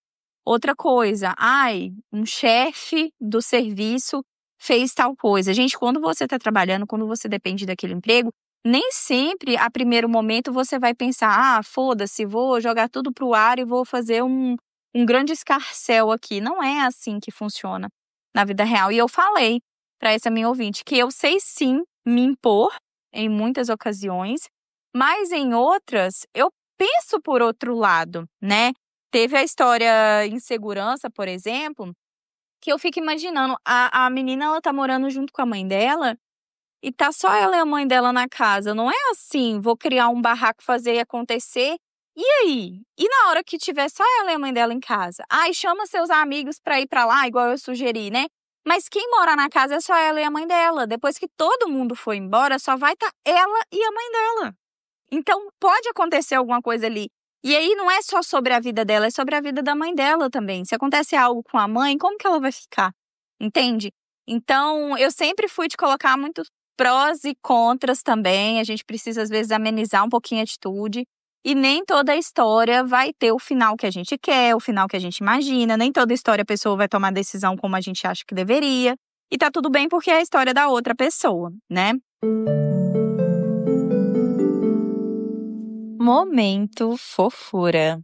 Outra coisa, ai, um chefe do serviço fez tal coisa. Gente, quando você está trabalhando, quando você depende daquele emprego, nem sempre, a primeiro momento, você vai pensar, ah, foda-se, vou jogar tudo pro ar e vou fazer um grande escarcéu aqui. Não é assim que funciona na vida real. E eu falei para essa minha ouvinte que eu sei sim me impor em muitas ocasiões, mas em outras eu penso por outro lado, né? Teve a história Insegurança, por exemplo, que eu fico imaginando, a menina ela tá morando junto com a mãe dela e tá só ela e a mãe dela na casa. Não é assim, vou criar um barraco, fazer acontecer. E aí? E na hora que tiver só ela e a mãe dela em casa? Ai, chama seus amigos pra ir pra lá, igual eu sugeri, né? Mas quem mora na casa é só ela e a mãe dela. Depois que todo mundo for embora, só vai estar ela e a mãe dela. Então, pode acontecer alguma coisa ali. E aí, não é só sobre a vida dela, é sobre a vida da mãe dela também. Se acontecer algo com a mãe, como que ela vai ficar? Entende? Então, eu sempre fui de colocar muitos prós e contras também. A gente precisa, às vezes, amenizar um pouquinho a atitude. E nem toda história vai ter o final que a gente quer, o final que a gente imagina. Nem toda história a pessoa vai tomar decisão como a gente acha que deveria. E tá tudo bem porque é a história da outra pessoa, né? Momento fofura.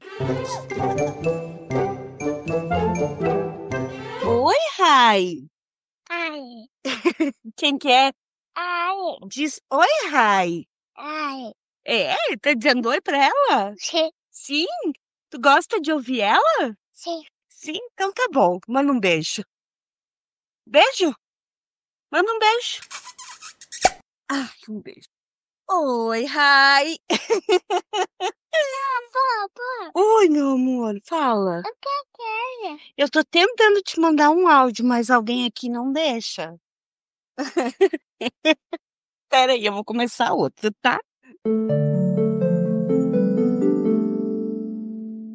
Oi, Rai. Ai, Quem que é? ai, Diz oi, Rai. ai, É, tá dizendo oi pra ela? sim, Sim? Tu gosta de ouvir ela? sim, Sim, então tá bom. Manda um beijo. Beijo? Manda um beijo. Ai, um beijo. Oi, Rai. pô, Oi, meu amor, fala. o que é? Eu tô tentando te mandar um áudio, mas alguém aqui não deixa. Pera aí, eu vou começar outro, tá?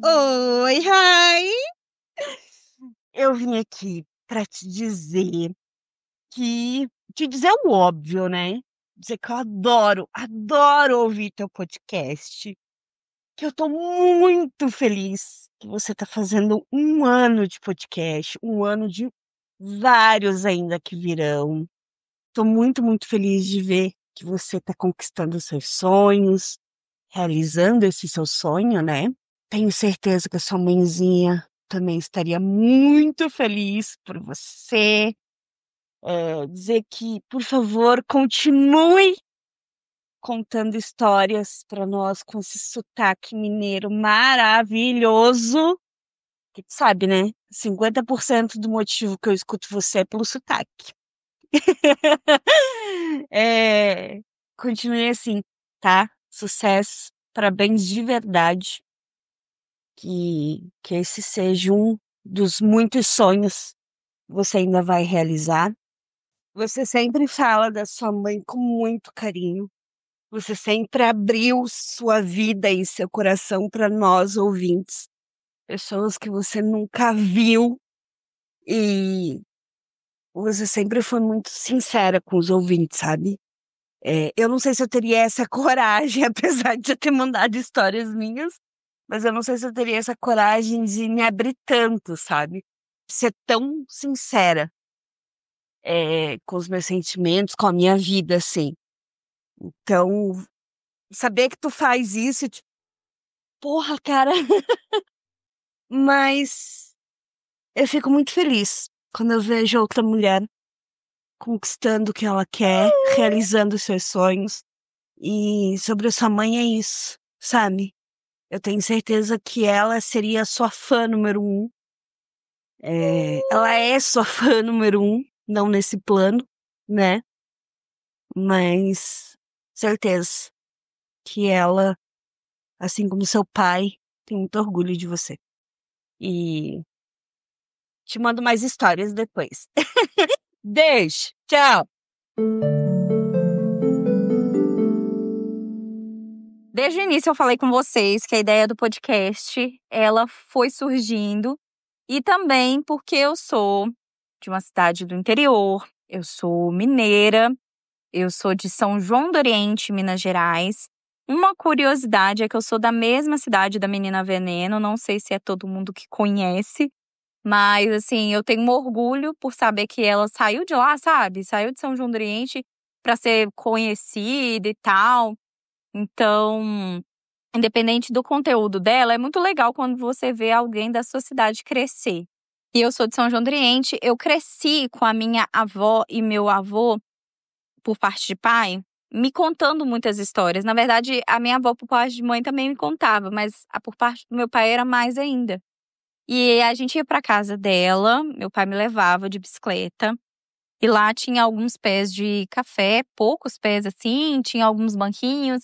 Oi, Rai. Eu vim aqui pra te dizer o óbvio, né? Dizer que eu adoro ouvir teu podcast. Que eu tô muito feliz que você tá fazendo um ano de podcast, um ano de vários ainda que virão. Tô muito, muito feliz de ver que você tá conquistando os seus sonhos, realizando esse seu sonho, né? Tenho certeza que a sua mãezinha também estaria muito feliz por você. Dizer que, por favor, continue contando histórias para nós com esse sotaque mineiro maravilhoso. Que tu sabe, né? 50% do motivo que eu escuto você é pelo sotaque. Continue assim, tá? Sucesso, parabéns de verdade. Que esse seja um dos muitos sonhos que você ainda vai realizar. Você sempre fala da sua mãe com muito carinho. Você sempre abriu sua vida e seu coração para nós ouvintes. Pessoas que você nunca viu e você sempre foi muito sincera com os ouvintes, sabe? Eu não sei se eu teria essa coragem, apesar de eu ter mandado histórias minhas, mas eu não sei se eu teria essa coragem de me abrir tanto, sabe? Ser tão sincera, com os meus sentimentos, com a minha vida, assim. Então, saber que tu faz isso, tipo, porra, cara. Mas eu fico muito feliz quando eu vejo outra mulher conquistando o que ela quer, realizando os seus sonhos. E sobre a sua mãe é isso, sabe? Eu tenho certeza que ela seria a sua fã número um. Ela é sua fã número um, não nesse plano, né? Mas certeza que ela, assim como seu pai, tem muito orgulho de você. E te mando mais histórias depois. Beijo, tchau! Desde o início eu falei com vocês que a ideia do podcast, ela foi surgindo, e também porque eu sou de uma cidade do interior, eu sou mineira, eu sou de São João do Oriente, Minas Gerais. Uma curiosidade é que eu sou da mesma cidade da Menina Veneno, não sei se é todo mundo que conhece, mas assim, eu tenho um orgulho por saber que ela saiu de lá, sabe? Saiu de São João do Oriente para ser conhecida e tal. Então, independente do conteúdo dela, é muito legal quando você vê alguém da sua cidade crescer. E eu sou de São João do Oriente, eu cresci com a minha avó e meu avô, por parte de pai, me contando muitas histórias. Na verdade, a minha avó, por parte de mãe, também me contava, mas a por parte do meu pai era mais ainda. E a gente ia para casa dela, meu pai me levava de bicicleta, e lá tinha alguns pés de café, poucos pés assim, tinha alguns banquinhos.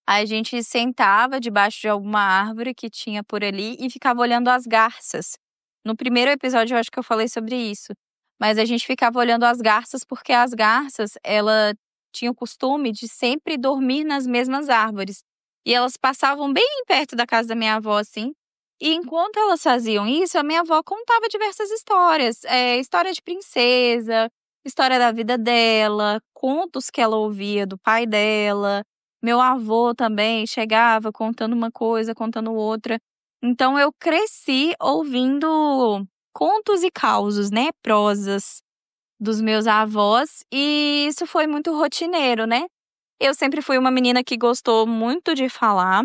Aí a gente sentava debaixo de alguma árvore que tinha por ali e ficava olhando as garças. No primeiro episódio eu acho que eu falei sobre isso. Mas a gente ficava olhando as garças porque as garças, ela tinha o costume de sempre dormir nas mesmas árvores. E elas passavam bem perto da casa da minha avó, assim. E enquanto elas faziam isso, a minha avó contava diversas histórias. História de princesa, história da vida dela, contos que ela ouvia do pai dela. Meu avô também chegava contando uma coisa, contando outra. Então eu cresci ouvindo contos e causos, né, prosas dos meus avós, e isso foi muito rotineiro, né? Eu sempre fui uma menina que gostou muito de falar,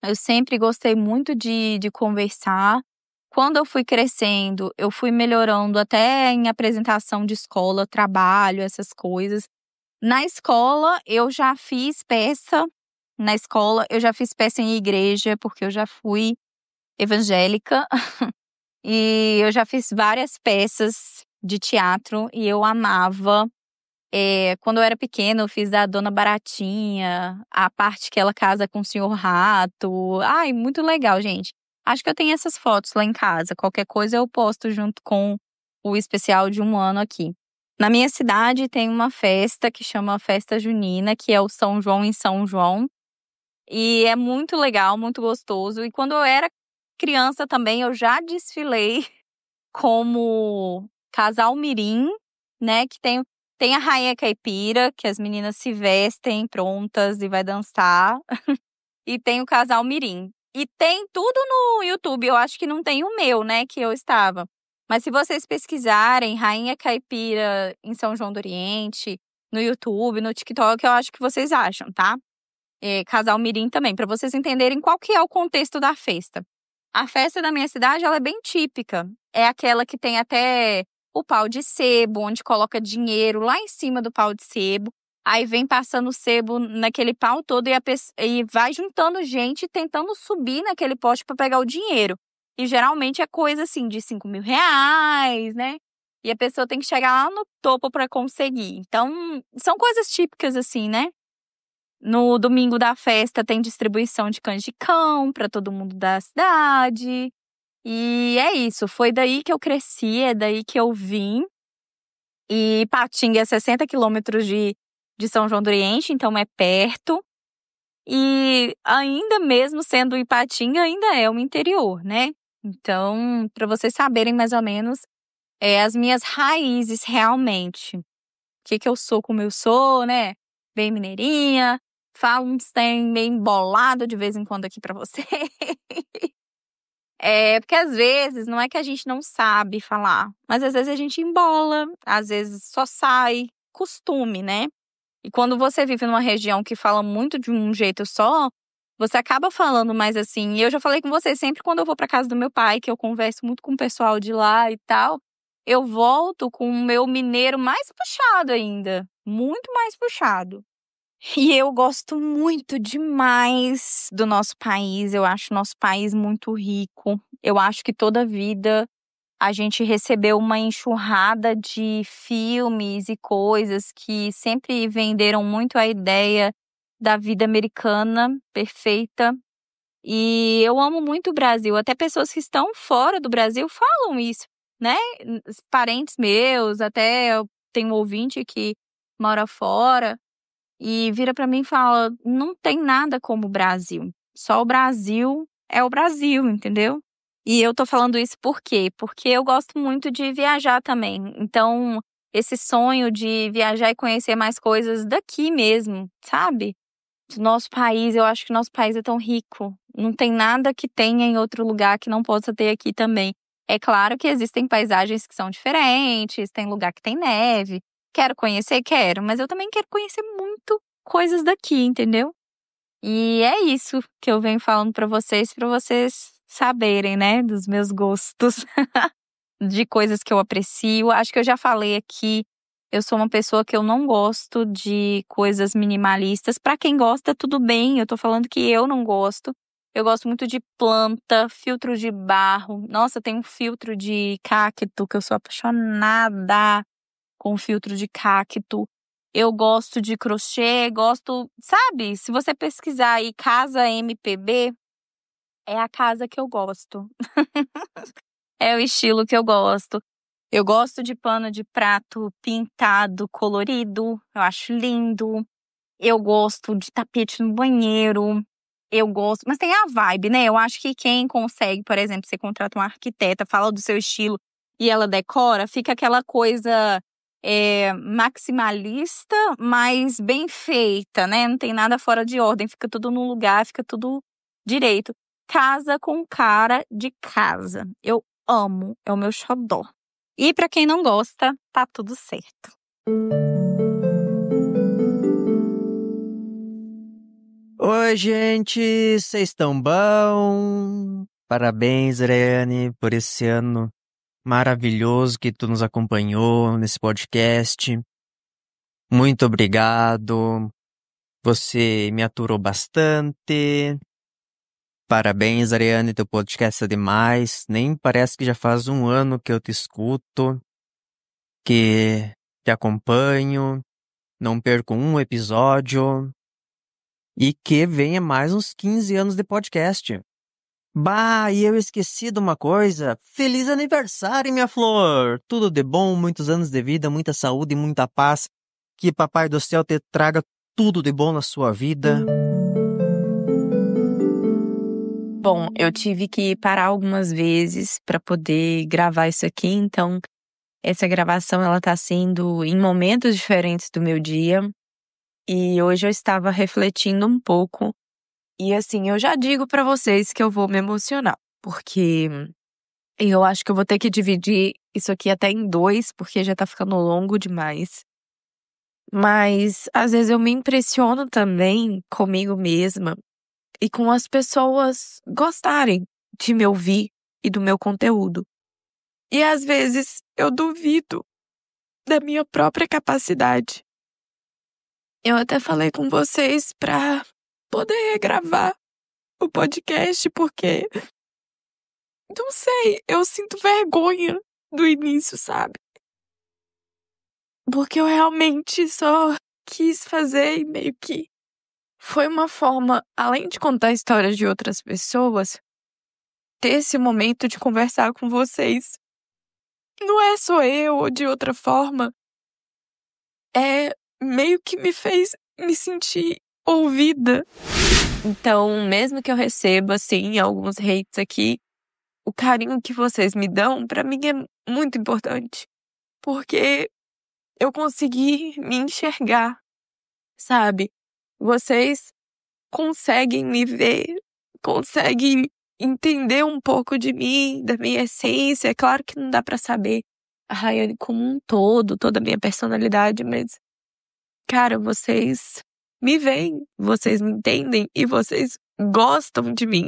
eu sempre gostei muito de conversar. Quando eu fui crescendo, eu fui melhorando até em apresentação de escola, trabalho, essas coisas. Na escola, eu já fiz peça. Na escola, eu já fiz peça em igreja, porque eu já fui evangélica. E eu já fiz várias peças de teatro e eu amava. Quando eu era pequena, eu fiz a Dona Baratinha, a parte que ela casa com o Senhor Rato. Ai, muito legal, gente. Acho que eu tenho essas fotos lá em casa. Qualquer coisa eu posto junto com o especial de 1 ano aqui. Na minha cidade tem uma festa que chama Festa Junina, que é o São João em São João. E é muito legal, muito gostoso. E quando eu era criança também, eu já desfilei como casal mirim, né? Que tem a Rainha Caipira, que as meninas se vestem prontas e vai dançar. E tem o casal mirim. E tem tudo no YouTube. Eu acho que não tem o meu, né? Que eu estava. Mas se vocês pesquisarem Rainha Caipira em São João do Oriente, no YouTube, no TikTok, eu acho que vocês acham, tá? Casal Mirim também, para vocês entenderem qual que é o contexto da festa. A festa da minha cidade, ela é bem típica. É aquela que tem até o pau de sebo, onde coloca dinheiro lá em cima do pau de sebo. Aí vem passando o sebo naquele pau todo e vai juntando gente tentando subir naquele poste para pegar o dinheiro. E geralmente é coisa assim de 5 mil reais, né? E a pessoa tem que chegar lá no topo para conseguir. Então, são coisas típicas assim, né? No domingo da festa tem distribuição de canjicão para todo mundo da cidade. E é isso, foi daí que eu cresci, é daí que eu vim. E Ipatinga é 60 quilômetros de São João do Oriente, então é perto. E ainda mesmo sendo Ipatinga, ainda é o interior, né? Então, para vocês saberem mais ou menos as minhas raízes realmente. O que eu sou, como eu sou, né? Bem mineirinha, falo uns trem bem bolado de vez em quando aqui para você. Porque às vezes não é que a gente não sabe falar, mas às vezes a gente embola, às vezes só sai, costume, né? E quando você vive numa região que fala muito de um jeito só, você acaba falando mais assim. E eu já falei com você, sempre quando eu vou pra casa do meu pai, que eu converso muito com o pessoal de lá e tal, eu volto com o meu mineiro mais puxado ainda, muito mais puxado. E eu gosto muito demais do nosso país, eu acho o nosso país muito rico. Eu acho que toda vida a gente recebeu uma enxurrada de filmes e coisas que sempre venderam muito a ideia da vida americana perfeita. E eu amo muito o Brasil. Até pessoas que estão fora do Brasil falam isso, né? Parentes meus, até eu tenho um ouvinte que mora fora e vira pra mim e fala: não tem nada como o Brasil. Só o Brasil é o Brasil, entendeu? E eu tô falando isso por quê? Porque eu gosto muito de viajar também. Então, esse sonho de viajar e conhecer mais coisas daqui mesmo, sabe? Do nosso país, eu acho que o nosso país é tão rico. Não tem nada que tenha em outro lugar que não possa ter aqui também. É claro que existem paisagens que são diferentes, tem lugar que tem neve. Quero conhecer? Quero, mas eu também quero conhecer muito coisas daqui, entendeu? E é isso que eu venho falando pra vocês saberem, né, dos meus gostos, de coisas que eu aprecio. Acho que eu já falei aqui, eu sou uma pessoa que eu não gosto de coisas minimalistas. Pra quem gosta, tudo bem, eu tô falando que eu não gosto. Eu gosto muito de planta, filtro de barro. Nossa, tem um filtro de cacto que eu sou apaixonada com filtro de cacto. Eu gosto de crochê, sabe? Se você pesquisar aí casa MPB, é a casa que eu gosto. É o estilo que eu gosto. Eu gosto de pano de prato pintado, colorido. Eu acho lindo. Eu gosto de tapete no banheiro. Eu gosto, mas tem a vibe, né? Eu acho que quem consegue, por exemplo, você contrata uma arquiteta, fala do seu estilo e ela decora, fica aquela coisa maximalista, mas bem feita, né? Não tem nada fora de ordem, fica tudo no lugar, fica tudo direito. Casa com cara de casa. Eu amo, é o meu xodó. E pra quem não gosta, tá tudo certo. Oi, gente, vocês estão bom? Parabéns, Rayane, por esse ano maravilhoso que tu nos acompanhou nesse podcast. Muito obrigado. Você me aturou bastante. Parabéns, Ariane, teu podcast é demais. Nem parece que já faz um ano que eu te escuto, que te acompanho, não perco um episódio. E que venha mais uns 15 anos de podcast. Bah, e eu esqueci de uma coisa. Feliz aniversário, minha flor! Tudo de bom, muitos anos de vida, muita saúde e muita paz. Que Papai do Céu te traga tudo de bom na sua vida. Bom, eu tive que parar algumas vezes para poder gravar isso aqui, então essa gravação ela tá sendo em momentos diferentes do meu dia. E hoje eu estava refletindo um pouco. E assim, eu já digo pra vocês que eu vou me emocionar. Porque eu acho que eu vou ter que dividir isso aqui até em 2, porque já tá ficando longo demais. Mas às vezes eu me impressiono também comigo mesma e com as pessoas gostarem de me ouvir e do meu conteúdo. E às vezes eu duvido da minha própria capacidade. Eu até falei com vocês pra poder gravar o podcast, porque, não sei, eu sinto vergonha do início, sabe? Porque eu realmente só quis fazer e meio que foi uma forma, além de contar histórias de outras pessoas, ter esse momento de conversar com vocês. Não é só eu ou de outra forma. É meio que me fez me sentir ouvida. Então, mesmo que eu receba, assim, alguns hates aqui, o carinho que vocês me dão, pra mim é muito importante. Porque eu consegui me enxergar, sabe? Vocês conseguem me ver, conseguem entender um pouco de mim, da minha essência. É claro que não dá pra saber a Rayane como um todo, toda a minha personalidade, mas, cara, vocês me veem, vocês me entendem e vocês gostam de mim.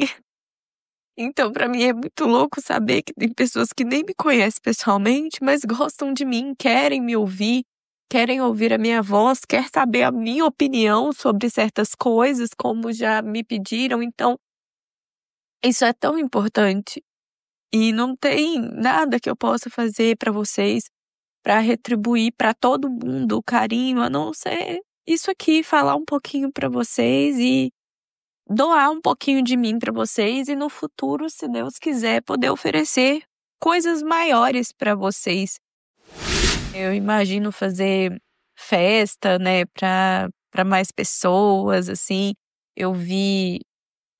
Então, pra mim é muito louco saber que tem pessoas que nem me conhecem pessoalmente, mas gostam de mim, querem me ouvir, querem ouvir a minha voz, quer saber a minha opinião sobre certas coisas, como já me pediram. Então, isso é tão importante. E não tem nada que eu possa fazer pra vocês pra retribuir pra todo mundo o carinho, a não ser isso aqui, falar um pouquinho pra vocês e doar um pouquinho de mim pra vocês e no futuro, se Deus quiser, poder oferecer coisas maiores pra vocês. Eu imagino fazer festa, né, pra mais pessoas, assim. Eu vi,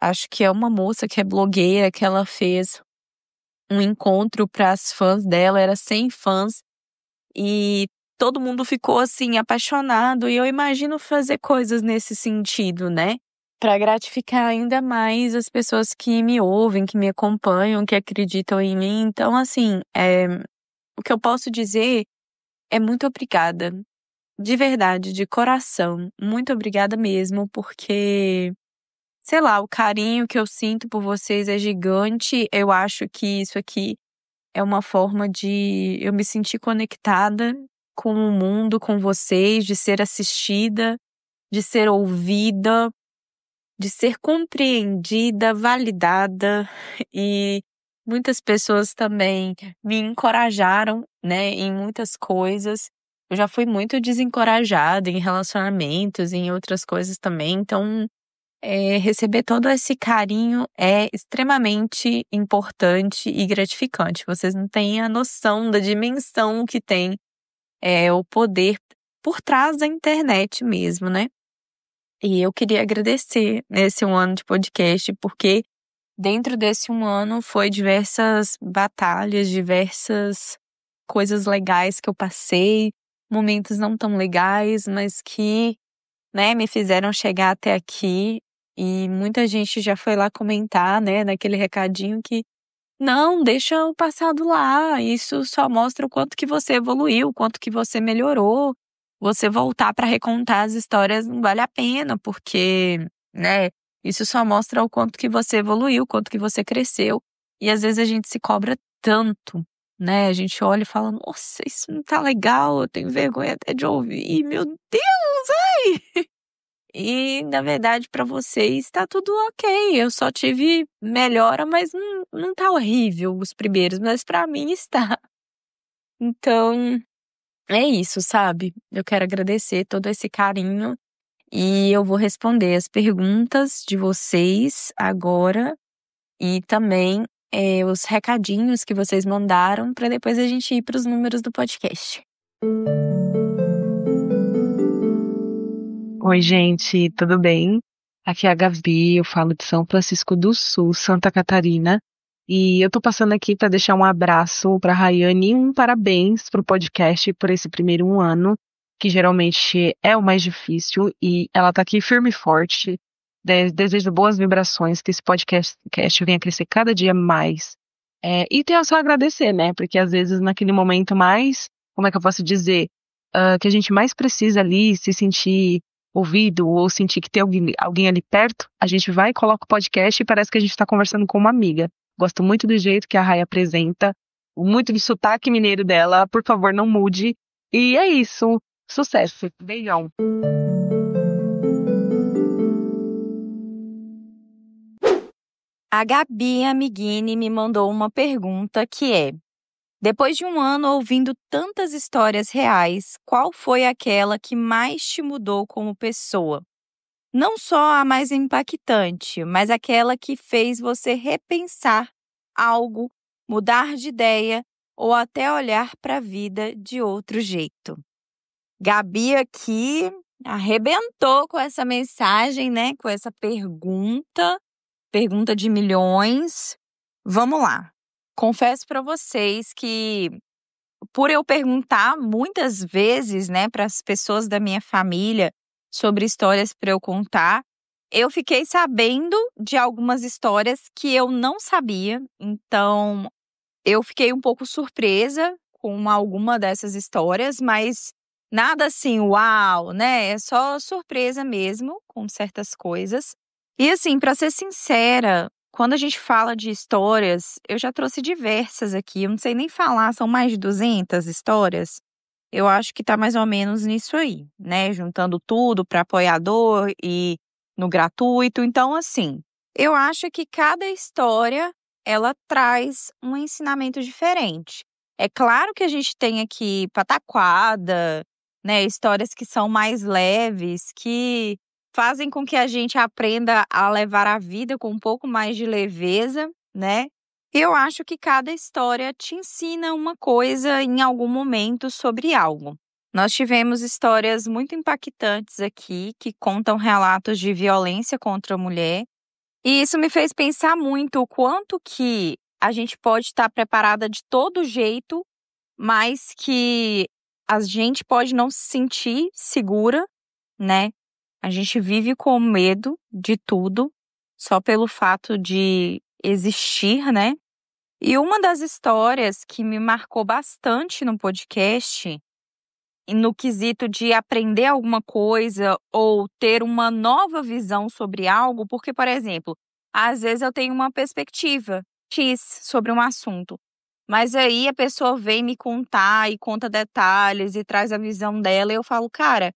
acho que é uma moça que é blogueira, que ela fez um encontro para as fãs dela, era 100 fãs, e todo mundo ficou, assim, apaixonado. E eu imagino fazer coisas nesse sentido, né? Pra gratificar ainda mais as pessoas que me ouvem, que me acompanham, que acreditam em mim. Então, assim, o que eu posso dizer é muito obrigada. De verdade, de coração. Muito obrigada mesmo, porque, sei lá, o carinho que eu sinto por vocês é gigante. Eu acho que isso aqui é uma forma de eu me sentir conectada com o mundo, com vocês, de ser assistida, de ser ouvida, de ser compreendida, validada. E muitas pessoas também me encorajaram, né, em muitas coisas. Eu já fui muito desencorajada em relacionamentos, em outras coisas também. Então, receber todo esse carinho é extremamente importante e gratificante. Vocês não têm a noção da dimensão que tem o poder por trás da internet mesmo, né? E eu queria agradecer nesse 1 ano de podcast, porque dentro desse 1 ano foi diversas batalhas, diversas coisas legais que eu passei, momentos não tão legais, mas que, né, me fizeram chegar até aqui. E muita gente já foi lá comentar, né, naquele recadinho que não, deixa o passado lá, isso só mostra o quanto que você evoluiu, o quanto que você melhorou. Você voltar pra recontar as histórias não vale a pena, porque, né, isso só mostra o quanto que você evoluiu, o quanto que você cresceu. E às vezes a gente se cobra tanto, né? A gente olha e fala, nossa, isso não tá legal, eu tenho vergonha até de ouvir, meu Deus, ai! E, na verdade, pra vocês tá tudo ok. Eu só tive melhora, mas não tá horrível os primeiros, mas pra mim está. Então, é isso, sabe? Eu quero agradecer todo esse carinho e eu vou responder as perguntas de vocês agora e também os recadinhos que vocês mandaram pra depois a gente ir pros números do podcast. Oi, gente, tudo bem? Aqui é a Gabi, eu falo de São Francisco do Sul, Santa Catarina. E eu tô passando aqui para deixar um abraço para Rayane e um parabéns pro podcast por esse primeiro 1 ano, que geralmente é o mais difícil, e ela tá aqui firme e forte. Desejo boas vibrações, que esse podcast venha crescer cada dia mais. E tenho só a agradecer, né? Porque às vezes naquele momento mais, como é que eu posso dizer? que a gente mais precisa ali se sentir ouvido ou sentir que tem alguém ali perto, a gente vai e coloca o podcast e parece que a gente está conversando com uma amiga. Gosto muito do jeito que a Rai apresenta, muito do sotaque mineiro dela, por favor, não mude. E é isso, sucesso, beijão. A Gabi Amiguini me mandou uma pergunta que é: depois de um ano ouvindo tantas histórias reais, qual foi aquela que mais te mudou como pessoa? Não só a mais impactante, mas aquela que fez você repensar algo, mudar de ideia ou até olhar para a vida de outro jeito. Gabi aqui arrebentou com essa mensagem, né? Com essa pergunta de milhões. Vamos lá. Confesso para vocês que, por eu perguntar muitas vezes, né, para as pessoas da minha família sobre histórias para eu contar, eu fiquei sabendo de algumas histórias que eu não sabia. Então, eu fiquei um pouco surpresa com alguma dessas histórias, mas nada assim, uau, né? É só surpresa mesmo com certas coisas. E assim, para ser sincera, quando a gente fala de histórias, eu já trouxe diversas aqui, eu não sei nem falar, são mais de 200 histórias. Eu acho que tá mais ou menos nisso aí, né? Juntando tudo para apoiador e no gratuito. Então, assim, eu acho que cada história, ela traz um ensinamento diferente. É claro que a gente tem aqui pataquada, né? Histórias que são mais leves, que fazem com que a gente aprenda a levar a vida com um pouco mais de leveza, né? Eu acho que cada história te ensina uma coisa em algum momento sobre algo. Nós tivemos histórias muito impactantes aqui, que contam relatos de violência contra a mulher. E isso me fez pensar muito o quanto que a gente pode estar preparada de todo jeito, mas que a gente pode não se sentir segura, né? A gente vive com medo de tudo, só pelo fato de existir, né? E uma das histórias que me marcou bastante no podcast, no quesito de aprender alguma coisa ou ter uma nova visão sobre algo, porque, por exemplo, às vezes eu tenho uma perspectiva X sobre um assunto, mas aí a pessoa vem me contar e conta detalhes e traz a visão dela e eu falo, cara,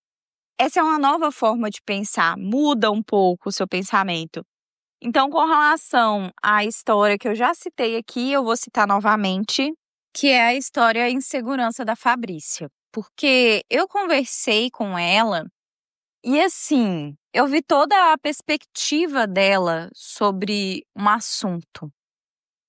essa é uma nova forma de pensar, muda um pouco o seu pensamento. Então, com relação à história que eu já citei aqui, eu vou citar novamente, que é a história Insegurança da Fabrícia. Porque eu conversei com ela e, assim, eu vi toda a perspectiva dela sobre um assunto.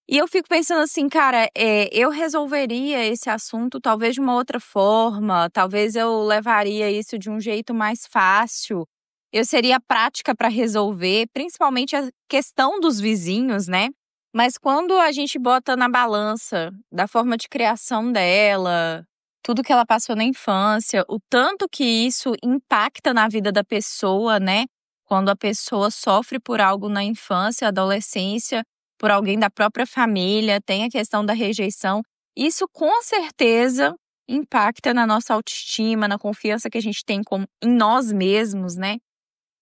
E eu fico pensando assim, cara, eu resolveria esse assunto talvez de uma outra forma, talvez eu levaria isso de um jeito mais fácil, eu seria prática para resolver, principalmente a questão dos vizinhos, né? Mas quando a gente bota na balança da forma de criação dela, tudo que ela passou na infância, o tanto que isso impacta na vida da pessoa, né? Quando a pessoa sofre por algo na infância, adolescência, por alguém da própria família, tem a questão da rejeição. Isso com certeza impacta na nossa autoestima, na confiança que a gente tem em nós mesmos, né?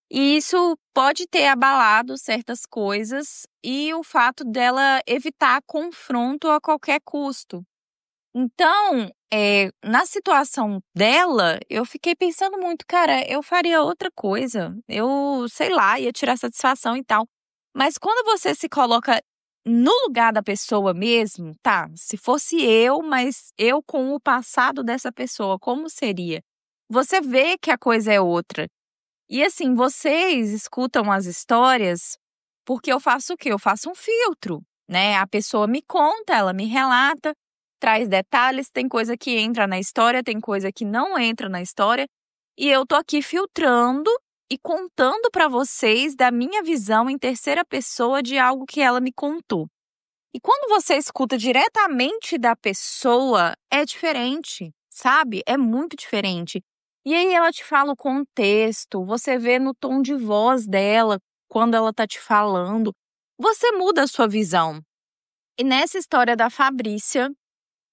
E isso pode ter abalado certas coisas e o fato dela evitar confronto a qualquer custo. Então, na situação dela, eu fiquei pensando muito, cara, eu faria outra coisa. Eu, sei lá, ia tirar satisfação e tal. Mas quando você se coloca no lugar da pessoa mesmo, tá? Se fosse eu, mas eu com o passado dessa pessoa, como seria? Você vê que a coisa é outra. E assim, vocês escutam as histórias porque eu faço o quê? Eu faço um filtro, né? A pessoa me conta, ela me relata, traz detalhes, tem coisa que entra na história, tem coisa que não entra na história. E eu tô aqui filtrando e contando para vocês da minha visão em terceira pessoa de algo que ela me contou. E quando você escuta diretamente da pessoa, é diferente, sabe? É muito diferente. E aí ela te fala o contexto, você vê no tom de voz dela, quando ela tá te falando, você muda a sua visão. E nessa história da Fabrícia,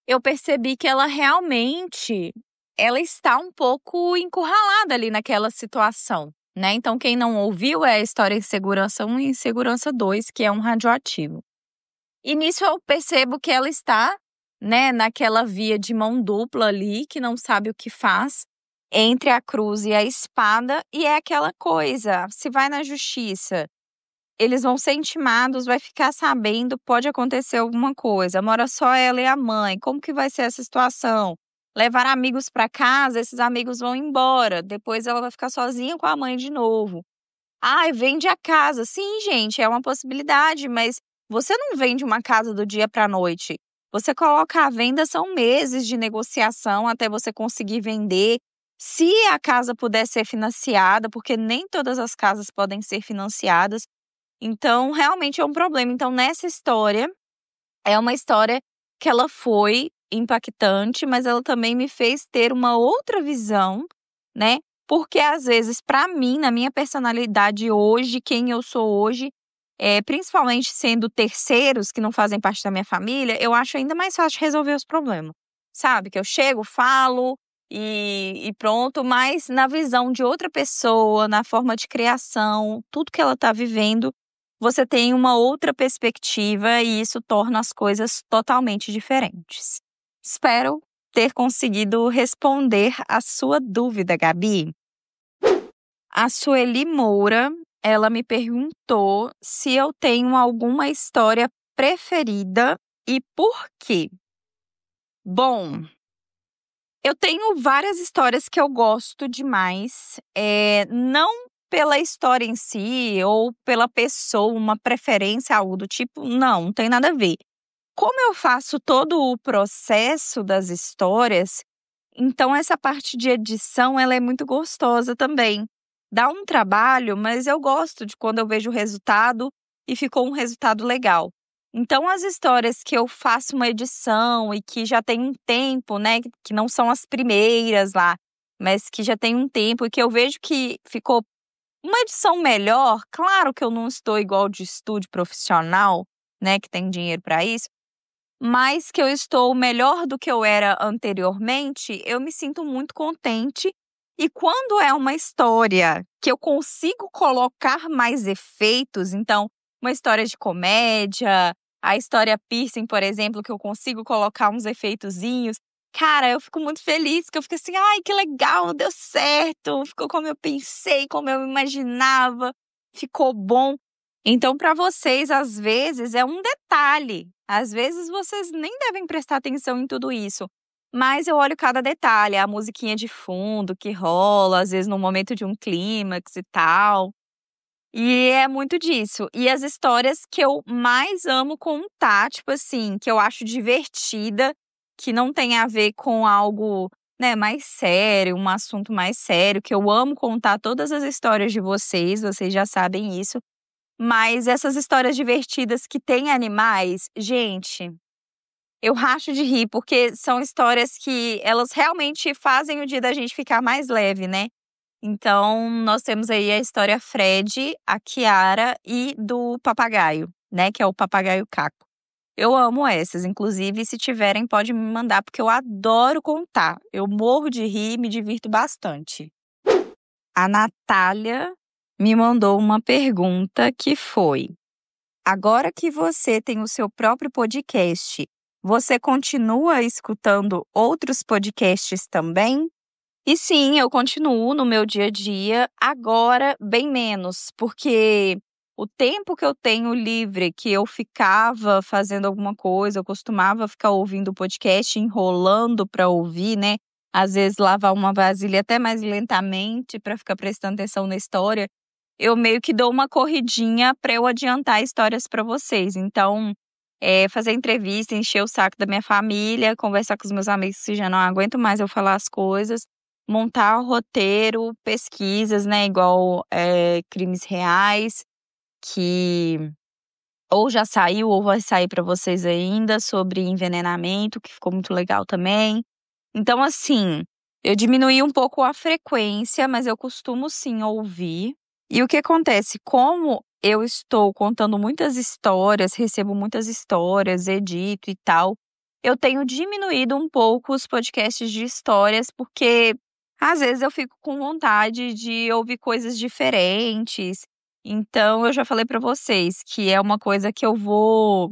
eu percebi que ela realmente ela está um pouco encurralada ali naquela situação, né? Então, quem não ouviu é a história Insegurança 1 e Insegurança 2, que é um radioativo. E nisso eu percebo que ela está, né, naquela via de mão dupla ali, que não sabe o que faz, entre a cruz e a espada, e é aquela coisa, se vai na justiça, eles vão ser intimados, vai ficar sabendo, pode acontecer alguma coisa, mora só ela e a mãe, como que vai ser essa situação? Levar amigos para casa, esses amigos vão embora, depois ela vai ficar sozinha com a mãe de novo. Ai, vende a casa. Sim, gente, é uma possibilidade, mas você não vende uma casa do dia para a noite. Você coloca à venda, são meses de negociação até você conseguir vender. Se a casa puder ser financiada, porque nem todas as casas podem ser financiadas, então realmente é um problema. Então, nessa história, é uma história que ela foi impactante, mas ela também me fez ter uma outra visão, né? Porque às vezes, para mim, na minha personalidade hoje, quem eu sou hoje, principalmente sendo terceiros que não fazem parte da minha família, eu acho ainda mais fácil resolver os problemas. Sabe? Que eu chego, falo e pronto, mas na visão de outra pessoa, na forma de criação, tudo que ela está vivendo, você tem uma outra perspectiva e isso torna as coisas totalmente diferentes. Espero ter conseguido responder a sua dúvida, Gabi. A Sueli Moura, ela me perguntou se eu tenho alguma história preferida e por quê. Bom, eu tenho várias histórias que eu gosto demais, não pela história em si ou pela pessoa, uma preferência, algo do tipo, não tem nada a ver. Como eu faço todo o processo das histórias, então essa parte de edição ela é muito gostosa também. Dá um trabalho, mas eu gosto de quando eu vejo o resultado e ficou um resultado legal. Então as histórias que eu faço uma edição e que já tem um tempo, né, que não são as primeiras lá, mas que já tem um tempo e que eu vejo que ficou uma edição melhor, claro que eu não estou igual de estúdio profissional, né, que tem dinheiro para isso, mas que eu estou melhor do que eu era anteriormente, eu me sinto muito contente. E quando é uma história que eu consigo colocar mais efeitos, então, uma história de comédia, a história piercing, por exemplo, que eu consigo colocar uns efeitozinhos, cara, eu fico muito feliz, que eu fico assim, ai, que legal, deu certo, ficou como eu pensei, como eu imaginava, ficou bom. Então, para vocês, às vezes, é um detalhe. Às vezes, vocês nem devem prestar atenção em tudo isso. Mas eu olho cada detalhe, a musiquinha de fundo que rola, às vezes no momento de um clímax e tal. E é muito disso. E as histórias que eu mais amo contar, tipo assim, que eu acho divertida, que não tem a ver com algo, né, mais sério, um assunto mais sério, que eu amo contar todas as histórias de vocês já sabem isso. Mas essas histórias divertidas que têm animais, gente, eu racho de rir, porque são histórias que elas realmente fazem o dia da gente ficar mais leve, né? Então, nós temos aí a história Fred, a Kiara e do papagaio, né? Que é o papagaio Caco. Eu amo essas, inclusive, se tiverem, pode me mandar, porque eu adoro contar. Eu morro de rir e me divirto bastante. A Natália me mandou uma pergunta que foi: agora que você tem o seu próprio podcast, você continua escutando outros podcasts também? E sim, eu continuo no meu dia a dia, agora bem menos, porque o tempo que eu tenho livre, que eu ficava fazendo alguma coisa, eu costumava ficar ouvindo o podcast, enrolando para ouvir, né? Às vezes lavar uma vasilha até mais lentamente para ficar prestando atenção na história. Eu meio que dou uma corridinha para eu adiantar histórias para vocês. Então, fazer entrevista, encher o saco da minha família, conversar com os meus amigos que já não aguento mais eu falar as coisas, montar o roteiro, pesquisas, né, igual Crimes Reais, que ou já saiu ou vai sair para vocês ainda, sobre envenenamento, que ficou muito legal também. Então, assim, eu diminuí um pouco a frequência, mas eu costumo sim ouvir. E o que acontece? Como eu estou contando muitas histórias, recebo muitas histórias, edito e tal, eu tenho diminuído um pouco os podcasts de histórias, porque às vezes eu fico com vontade de ouvir coisas diferentes. Então, eu já falei pra vocês que é uma coisa que eu vou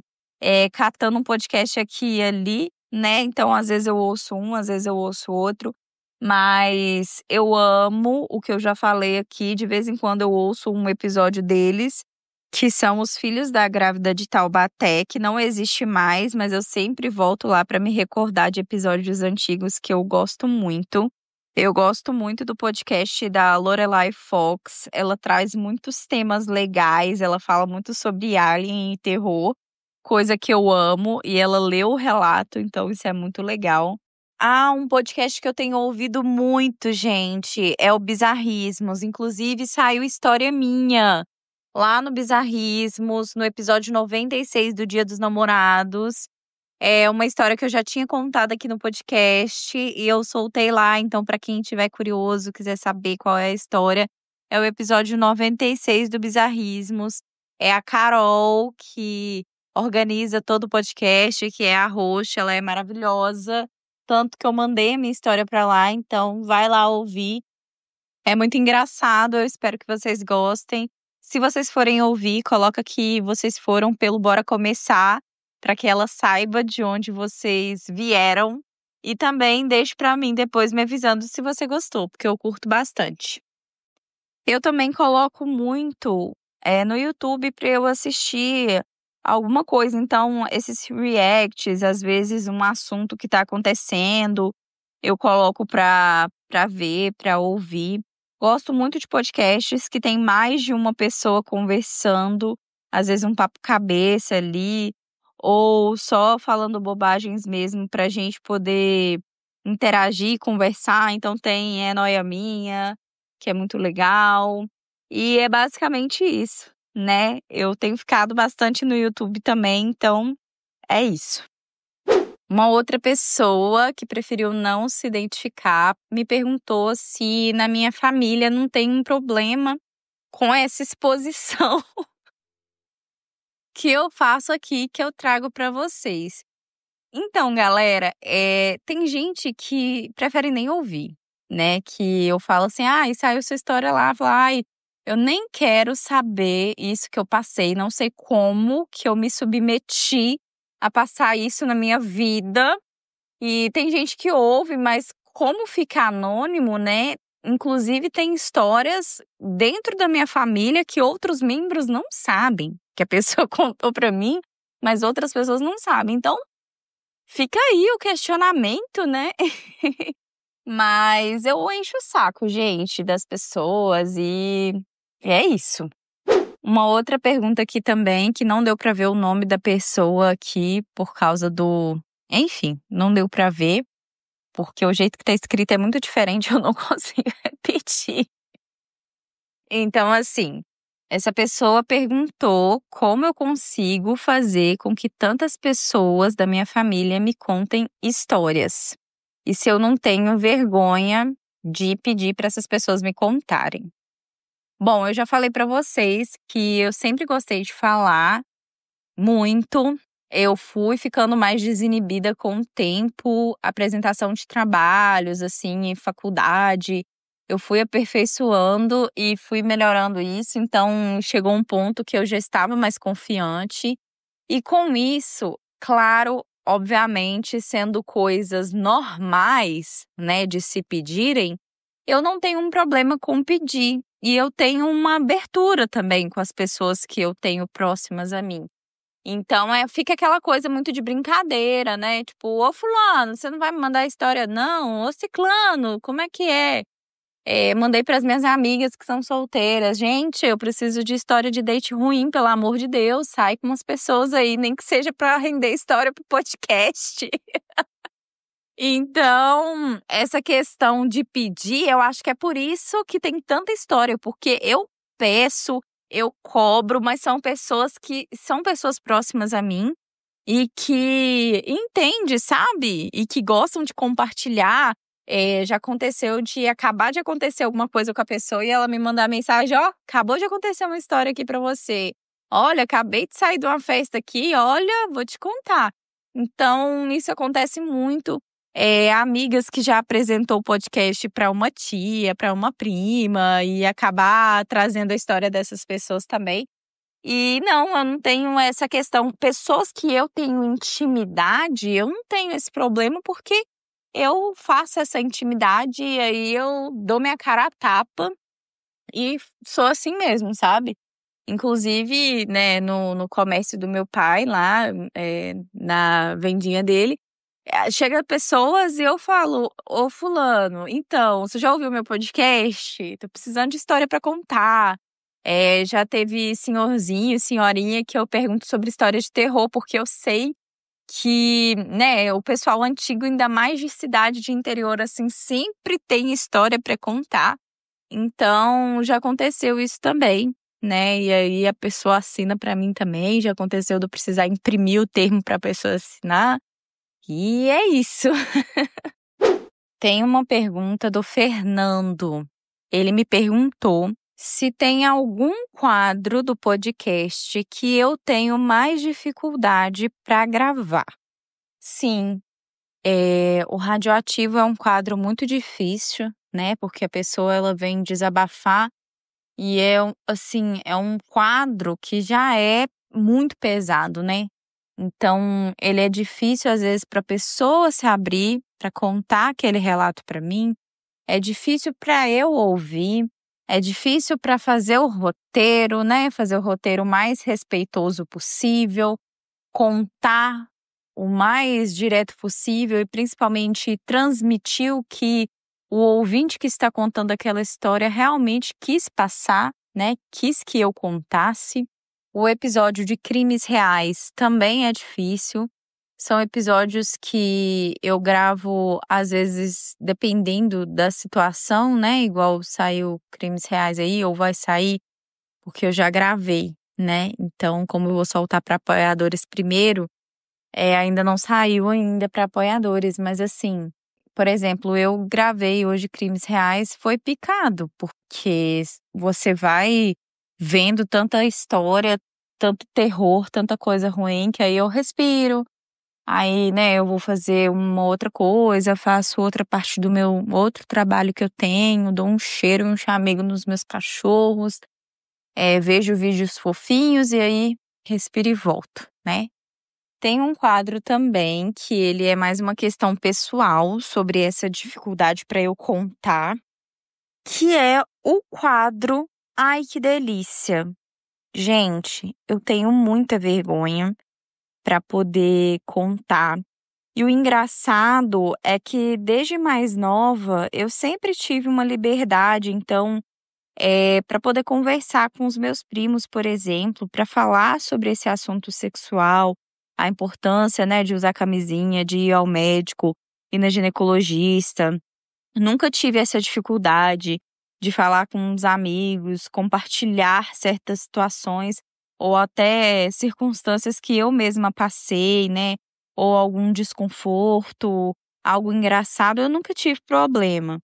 catando um podcast aqui e ali, né? Então, às vezes eu ouço um, às vezes eu ouço outro. Mas eu amo o que eu já falei aqui. De vez em quando eu ouço um episódio deles, que são Os Filhos da Grávida de Taubaté, que não existe mais, mas eu sempre volto lá pra me recordar de episódios antigos que eu gosto muito. Eu gosto muito do podcast da Lorelai Fox. Ela traz muitos temas legais, ela fala muito sobre alien e terror, coisa que eu amo, e ela leu o relato, então isso é muito legal. Um podcast que eu tenho ouvido muito, gente, é o Bizarrismos. Inclusive, saiu história minha lá no Bizarrismos, no episódio 96 do Dia dos Namorados. É uma história que eu já tinha contado aqui no podcast e eu soltei lá. Então, para quem tiver curioso, quiser saber qual é a história, é o episódio 96 do Bizarrismos. É a Carol que organiza todo o podcast, que é a host, ela é maravilhosa. Tanto que eu mandei a minha história pra lá, então vai lá ouvir. É muito engraçado, eu espero que vocês gostem. Se vocês forem ouvir, coloca que vocês foram pelo Bora Começar, para que ela saiba de onde vocês vieram. E também deixe pra mim depois me avisando se você gostou, porque eu curto bastante. Eu também coloco muito no YouTube para eu assistir alguma coisa. Então, esses reacts, às vezes um assunto que tá acontecendo, eu coloco pra ver, pra ouvir. Gosto muito de podcasts que tem mais de uma pessoa conversando, às vezes um papo cabeça ali, ou só falando bobagens mesmo pra gente poder interagir, conversar. Então tem É Nóia Minha, que é muito legal. E é basicamente isso, né? Eu tenho ficado bastante no YouTube também, então é isso. Uma outra pessoa que preferiu não se identificar me perguntou se na minha família não tem um problema com essa exposição que eu faço aqui, que eu trago para vocês. Então, galera, tem gente que prefere nem ouvir, né? Que eu falo assim, saiu sua história lá, fala, eu nem quero saber isso que eu passei, não sei como que eu me submeti a passar isso na minha vida. E tem gente que ouve, mas como fica anônimo, né? Inclusive tem histórias dentro da minha família que outros membros não sabem, que a pessoa contou pra mim, mas outras pessoas não sabem. Então, fica aí o questionamento, né? Mas eu encho o saco, gente, das pessoas e é isso. Uma outra pergunta aqui também, que não deu pra ver o nome da pessoa aqui por causa do... Enfim, não deu pra ver, porque o jeito que tá escrito é muito diferente, eu não consigo repetir. Então, assim, essa pessoa perguntou como eu consigo fazer com que tantas pessoas da minha família me contem histórias. E se eu não tenho vergonha de pedir para essas pessoas me contarem. Bom, eu já falei para vocês que eu sempre gostei de falar muito. Eu fui ficando mais desinibida com o tempo, apresentação de trabalhos, assim, em faculdade. Eu fui aperfeiçoando e fui melhorando isso. Então, chegou um ponto que eu já estava mais confiante. E com isso, claro, obviamente, sendo coisas normais, né, de se pedirem, eu não tenho um problema com pedir. E eu tenho uma abertura também com as pessoas que eu tenho próximas a mim. Então, fica aquela coisa muito de brincadeira, né? Tipo, ô fulano, você não vai me mandar história não? Ô ciclano, como é que é? Mandei para as minhas amigas que são solteiras. Gente, eu preciso de história de date ruim, pelo amor de Deus. Sai com umas pessoas aí, nem que seja para render história pro podcast. Então, essa questão de pedir, eu acho que é por isso que tem tanta história, porque eu peço, eu cobro, mas são pessoas que são pessoas próximas a mim e que entendem, sabe? E que gostam de compartilhar. Já aconteceu de acabar de acontecer alguma coisa com a pessoa e ela me mandar mensagem, acabou de acontecer uma história aqui pra você. Olha, acabei de sair de uma festa aqui, olha, vou te contar. Então, isso acontece muito. Amigas que já apresentou o podcast para uma tia, para uma prima, e acabar trazendo a história dessas pessoas também. E não, eu não tenho essa questão. Pessoas que eu tenho intimidade, eu não tenho esse problema, porque eu faço essa intimidade e aí eu dou minha cara a tapa e sou assim mesmo, sabe? Inclusive, né, no comércio do meu pai, lá, na vendinha dele, chega pessoas e eu falo: ô fulano, então, você já ouviu meu podcast? Tô precisando de história pra contar. Já teve senhorzinho, senhorinha que eu pergunto sobre história de terror, porque eu sei que, né, o pessoal antigo, ainda mais de cidade de interior, assim, sempre tem história pra contar. Então, já aconteceu isso também, né? E aí a pessoa assina pra mim também. Já aconteceu de eu precisar imprimir o termo pra pessoa assinar. E é isso. Tem uma pergunta do Fernando. Ele me perguntou se tem algum quadro do podcast que eu tenho mais dificuldade para gravar. Sim, o Radioativo é um quadro muito difícil, né? Porque a pessoa ela vem desabafar e é um quadro que já é muito pesado, né? Então, ele é difícil às vezes para a pessoa se abrir, para contar aquele relato para mim. É difícil para eu ouvir, é difícil para fazer o roteiro, né? Fazer o roteiro mais respeitoso possível, contar o mais direto possível e principalmente transmitir o que o ouvinte que está contando aquela história realmente quis passar, né? Quis que eu contasse. O episódio de crimes reais também é difícil. São episódios que eu gravo, às vezes, dependendo da situação, né? Igual saiu Crimes Reais aí, ou vai sair, porque eu já gravei, né? Então, como eu vou soltar para apoiadores primeiro, ainda não saiu ainda para apoiadores. Mas assim, por exemplo, eu gravei hoje Crimes Reais, foi picado, porque você vai vendo tanta história, tanto terror, tanta coisa ruim, que aí eu respiro. Aí, né, eu vou fazer uma outra coisa, faço outra parte do meu outro trabalho que eu tenho, dou um cheiro e um chamego nos meus cachorros, vejo vídeos fofinhos e aí respiro e volto, né? Tem um quadro também que ele é mais uma questão pessoal sobre essa dificuldade para eu contar, que é o quadro Ai, que delícia! Gente, eu tenho muita vergonha para poder contar. E o engraçado é que desde mais nova eu sempre tive uma liberdade, então, para poder conversar com os meus primos, por exemplo, para falar sobre esse assunto sexual, a importância, né, de usar camisinha, de ir ao médico, ir na ginecologista. Nunca tive essa dificuldade de falar com os amigos, compartilhar certas situações ou até circunstâncias que eu mesma passei, né? Ou algum desconforto, algo engraçado, eu nunca tive problema.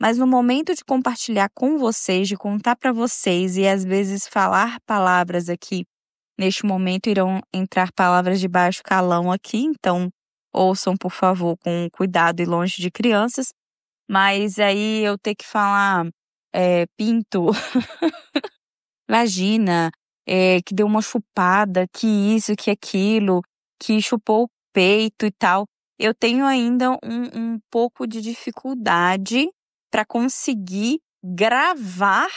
Mas no momento de compartilhar com vocês, de contar para vocês e às vezes falar palavras aqui, neste momento irão entrar palavras de baixo calão aqui, então ouçam, por favor, com cuidado e longe de crianças. Mas aí eu ter que falar pinto, vagina, que deu uma chupada, que isso, que aquilo, que chupou o peito e tal. Eu tenho ainda um pouco de dificuldade para conseguir gravar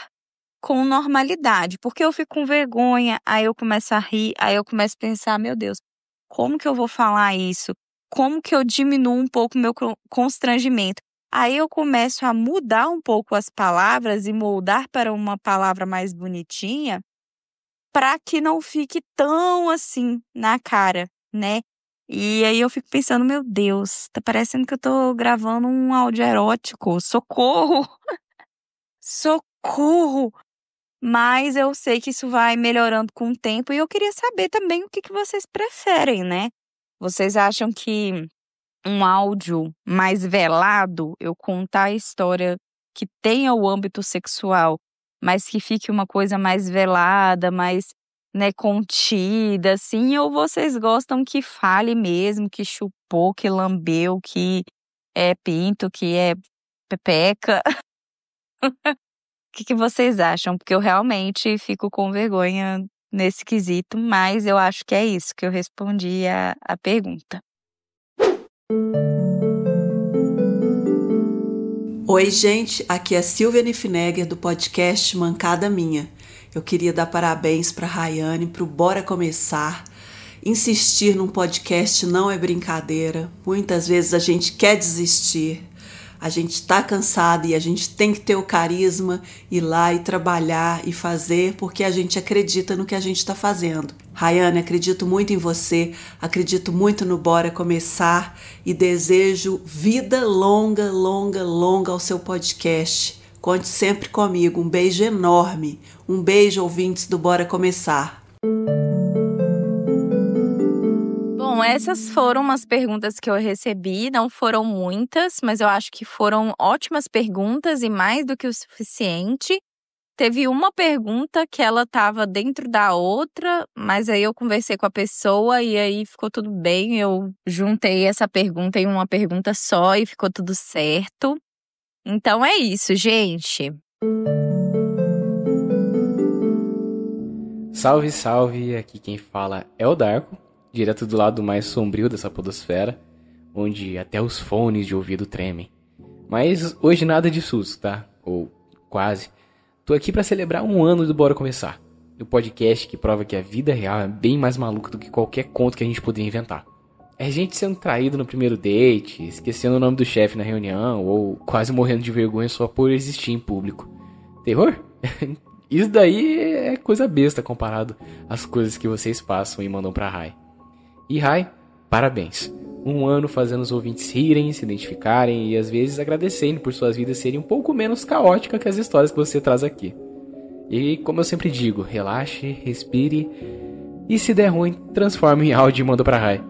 com normalidade, porque eu fico com vergonha, aí eu começo a rir, aí eu começo a pensar, meu Deus, como que eu vou falar isso? Como que eu diminuo um pouco o meu constrangimento? Aí eu começo a mudar um pouco as palavras e moldar para uma palavra mais bonitinha, para que não fique tão assim na cara, né? E aí eu fico pensando, meu Deus, tá parecendo que eu tô gravando um áudio erótico. Socorro! Socorro! Mas eu sei que isso vai melhorando com o tempo e eu queria saber também o que vocês preferem, né? Vocês acham que um áudio mais velado, eu contar a história que tenha o âmbito sexual, mas que fique uma coisa mais velada, mais né, contida, assim, ou vocês gostam que fale mesmo, que chupou, que lambeu, que é pinto, que é pepeca? O que vocês acham? Porque eu realmente fico com vergonha nesse quesito, mas eu acho que é isso que eu respondi a pergunta. Oi, gente, aqui é Silvia Niffenegger do podcast Mancada Minha. Eu queria dar parabéns para a Rayane, para o Bora Começar. Insistir num podcast não é brincadeira. Muitas vezes a gente quer desistir, a gente está cansado e a gente tem que ter o carisma, ir lá e trabalhar e fazer porque a gente acredita no que a gente está fazendo. Rayane, acredito muito em você, acredito muito no Bora Começar e desejo vida longa, longa, longa ao seu podcast. Conte sempre comigo. Um beijo enorme. Um beijo, ouvintes do Bora Começar. Bom, essas foram umas perguntas que eu recebi, não foram muitas, mas eu acho que foram ótimas perguntas e mais do que o suficiente. Teve uma pergunta que ela estava dentro da outra, mas aí eu conversei com a pessoa e aí ficou tudo bem. Eu juntei essa pergunta em uma pergunta só e ficou tudo certo. Então é isso, gente. Salve, salve! Aqui quem fala é o Darko, direto do lado mais sombrio dessa podosfera, onde até os fones de ouvido tremem. Mas hoje nada de susto, tá? Ou quase. Tô aqui pra celebrar um ano do Bora Começar, o podcast que prova que a vida real é bem mais maluca do que qualquer conto que a gente poderia inventar. É gente sendo traído no primeiro date, esquecendo o nome do chefe na reunião, ou quase morrendo de vergonha só por existir em público. Terror? Isso daí é coisa besta comparado às coisas que vocês passam e mandam pra Rai. E Rai, parabéns. Um ano fazendo os ouvintes rirem, se identificarem e às vezes agradecendo por suas vidas serem um pouco menos caóticas que as histórias que você traz aqui. E como eu sempre digo, relaxe, respire e se der ruim, transforme em áudio e manda pra Rai.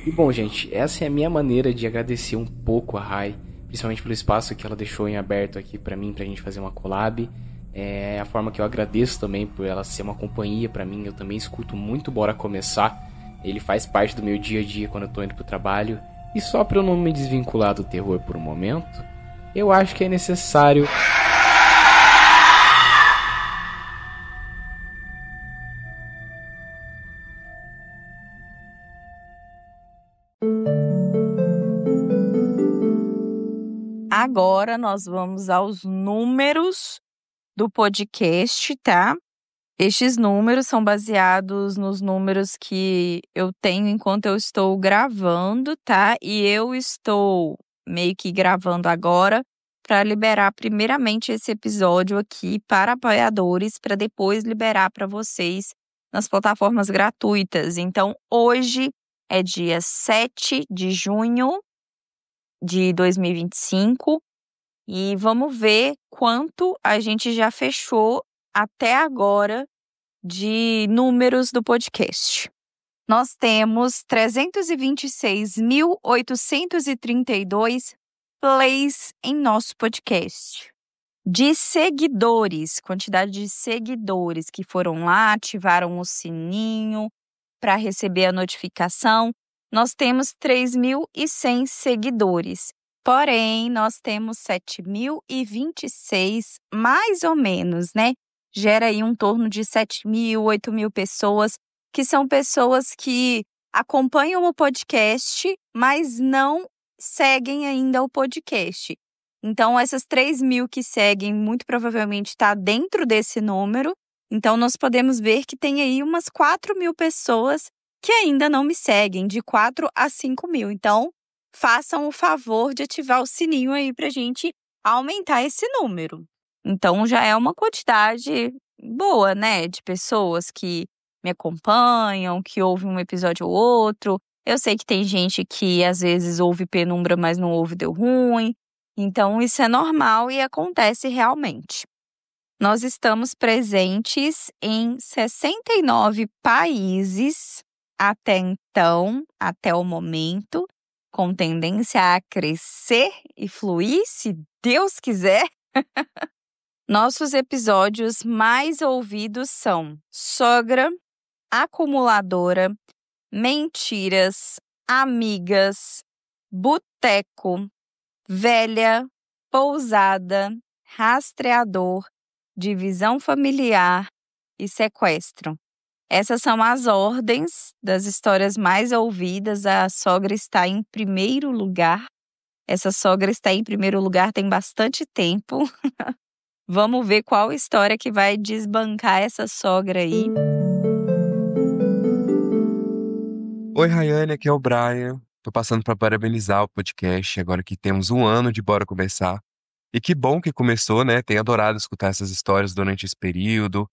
E bom, gente, essa é a minha maneira de agradecer um pouco a Rai, principalmente pelo espaço que ela deixou em aberto aqui pra mim, pra gente fazer uma collab. É a forma que eu agradeço também por ela ser uma companhia pra mim. Eu também escuto muito Bora Começar. Ele faz parte do meu dia a dia quando eu tô indo pro trabalho. E só pra eu não me desvincular do terror por um momento, eu acho que é necessário... Agora nós vamos aos números do podcast, tá? Estes números são baseados nos números que eu tenho enquanto eu estou gravando, tá? E eu estou meio que gravando agora para liberar primeiramente esse episódio aqui para apoiadores, para depois liberar para vocês nas plataformas gratuitas. Então, hoje é dia 7 de junho de 2025 e vamos ver quanto a gente já fechou até agora de números do podcast. Nós temos 326.832 plays em nosso podcast. De seguidores, quantidade de seguidores que foram lá, ativaram o sininho para receber a notificação, nós temos 3.100 seguidores. Porém, nós temos 7.026, mais ou menos, né? Gera aí um torno de 7.000, 8.000 pessoas, que são pessoas que acompanham o podcast, mas não seguem ainda o podcast. Então, essas 3.000 que seguem, muito provavelmente está dentro desse número. Então, nós podemos ver que tem aí umas 4.000 pessoas que ainda não me seguem, de 4 a 5.000. Então, façam o favor de ativar o sininho aí pra gente aumentar esse número. Então, já é uma quantidade boa, né, de pessoas que me acompanham, que ouvem um episódio ou outro. Eu sei que tem gente que às vezes ouve Penumbra, mas não ouve Deu Ruim. Então, isso é normal e acontece realmente. Nós estamos presentes em 69 países até então, até o momento. com tendência a crescer e fluir, se Deus quiser. Nossos episódios mais ouvidos são sogra, acumuladora, mentiras, amigas, boteco, velha, pousada, rastreador, divisão familiar e sequestro. Essas são as ordens das histórias mais ouvidas. A sogra está em primeiro lugar. Essa sogra está em primeiro lugar tem bastante tempo. Vamos ver qual história que vai desbancar essa sogra aí. Oi, Rayane, aqui é o Brian. Tô passando para parabenizar o podcast, agora que temos 1 ano de Bora Conversar. E que bom que começou, né? Tenho adorado escutar essas histórias durante esse período.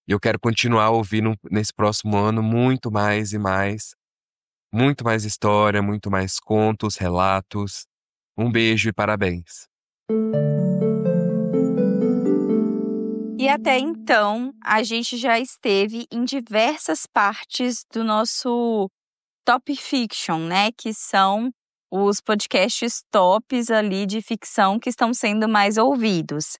E eu quero continuar ouvindo nesse próximo ano muito mais e mais. Muito mais história, muito mais contos, relatos. Um beijo e parabéns. E até então, a gente já esteve em diversas partes do nosso Top Fiction, né? Que são os podcasts tops ali de ficção que estão sendo mais ouvidos.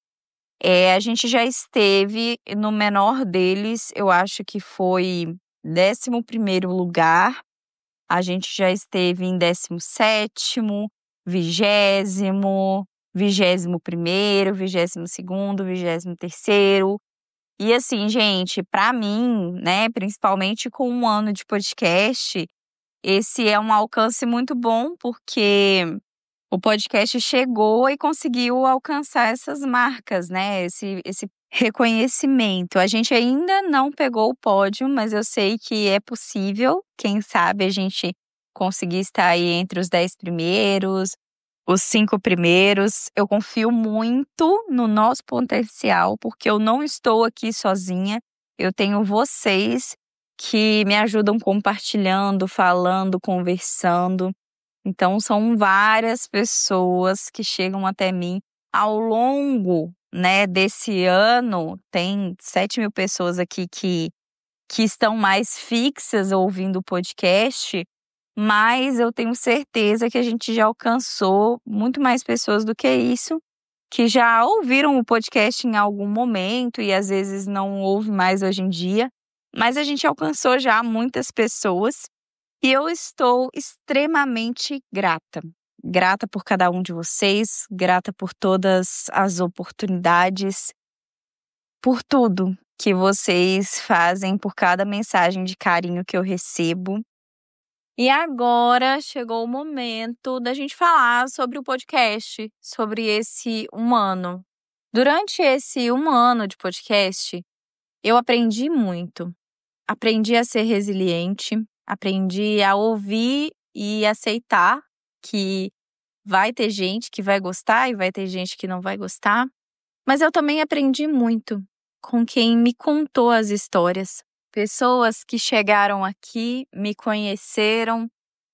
A gente já esteve no menor deles, eu acho que foi 11º lugar. A gente já esteve em 17º, 20º, 21º, 22º, 23º. E assim, gente, pra mim, né, principalmente com 1 ano de podcast, esse é um alcance muito bom, porque o podcast chegou e conseguiu alcançar essas marcas, né? Esse reconhecimento. A gente ainda não pegou o pódio, mas eu sei que é possível. Quem sabe a gente conseguir estar aí entre os 10 primeiros, os 5 primeiros. Eu confio muito no nosso potencial, porque eu não estou aqui sozinha. Eu tenho vocês que me ajudam compartilhando, falando, conversando. Então, são várias pessoas que chegam até mim ao longo, né, desse ano. Tem 7.000 pessoas aqui que estão mais fixas ouvindo o podcast, mas eu tenho certeza que a gente já alcançou muito mais pessoas do que isso, que já ouviram o podcast em algum momento e às vezes não ouve mais hoje em dia, mas a gente alcançou já muitas pessoas. E eu estou extremamente grata. Grata por cada um de vocês, grata por todas as oportunidades, por tudo que vocês fazem, por cada mensagem de carinho que eu recebo. E agora chegou o momento da gente falar sobre o podcast, sobre esse 1 ano. Durante esse 1 ano de podcast, eu aprendi muito. Aprendi a ser resiliente. Aprendi a ouvir e aceitar que vai ter gente que vai gostar e vai ter gente que não vai gostar. Mas eu também aprendi muito com quem me contou as histórias. Pessoas que chegaram aqui, me conheceram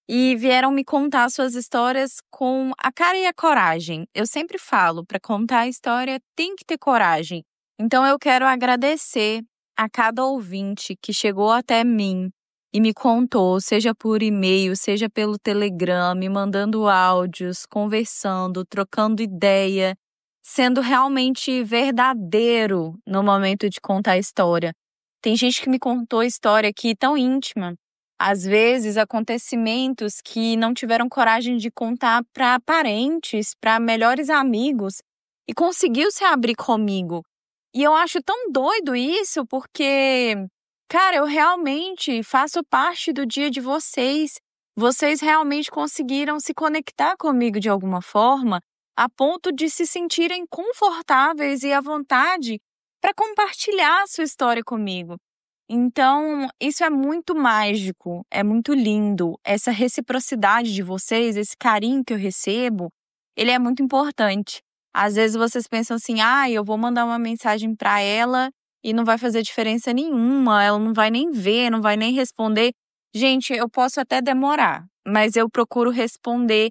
e vieram me contar suas histórias com a cara e a coragem. Eu sempre falo, para contar a história tem que ter coragem. Então eu quero agradecer a cada ouvinte que chegou até mim e me contou, seja por e-mail, seja pelo Telegram, me mandando áudios, conversando, trocando ideia, sendo realmente verdadeiro no momento de contar a história. Tem gente que me contou história aqui tão íntima, às vezes acontecimentos que não tiveram coragem de contar para parentes, para melhores amigos, e conseguiu se abrir comigo. E eu acho tão doido isso, porque cara, eu realmente faço parte do dia de vocês. Vocês realmente conseguiram se conectar comigo de alguma forma, a ponto de se sentirem confortáveis e à vontade para compartilhar a sua história comigo. Então, isso é muito mágico, é muito lindo. Essa reciprocidade de vocês, esse carinho que eu recebo, ele é muito importante. Às vezes vocês pensam assim, eu vou mandar uma mensagem para ela e não vai fazer diferença nenhuma, ela não vai nem ver, não vai nem responder. Gente, eu posso até demorar, mas eu procuro responder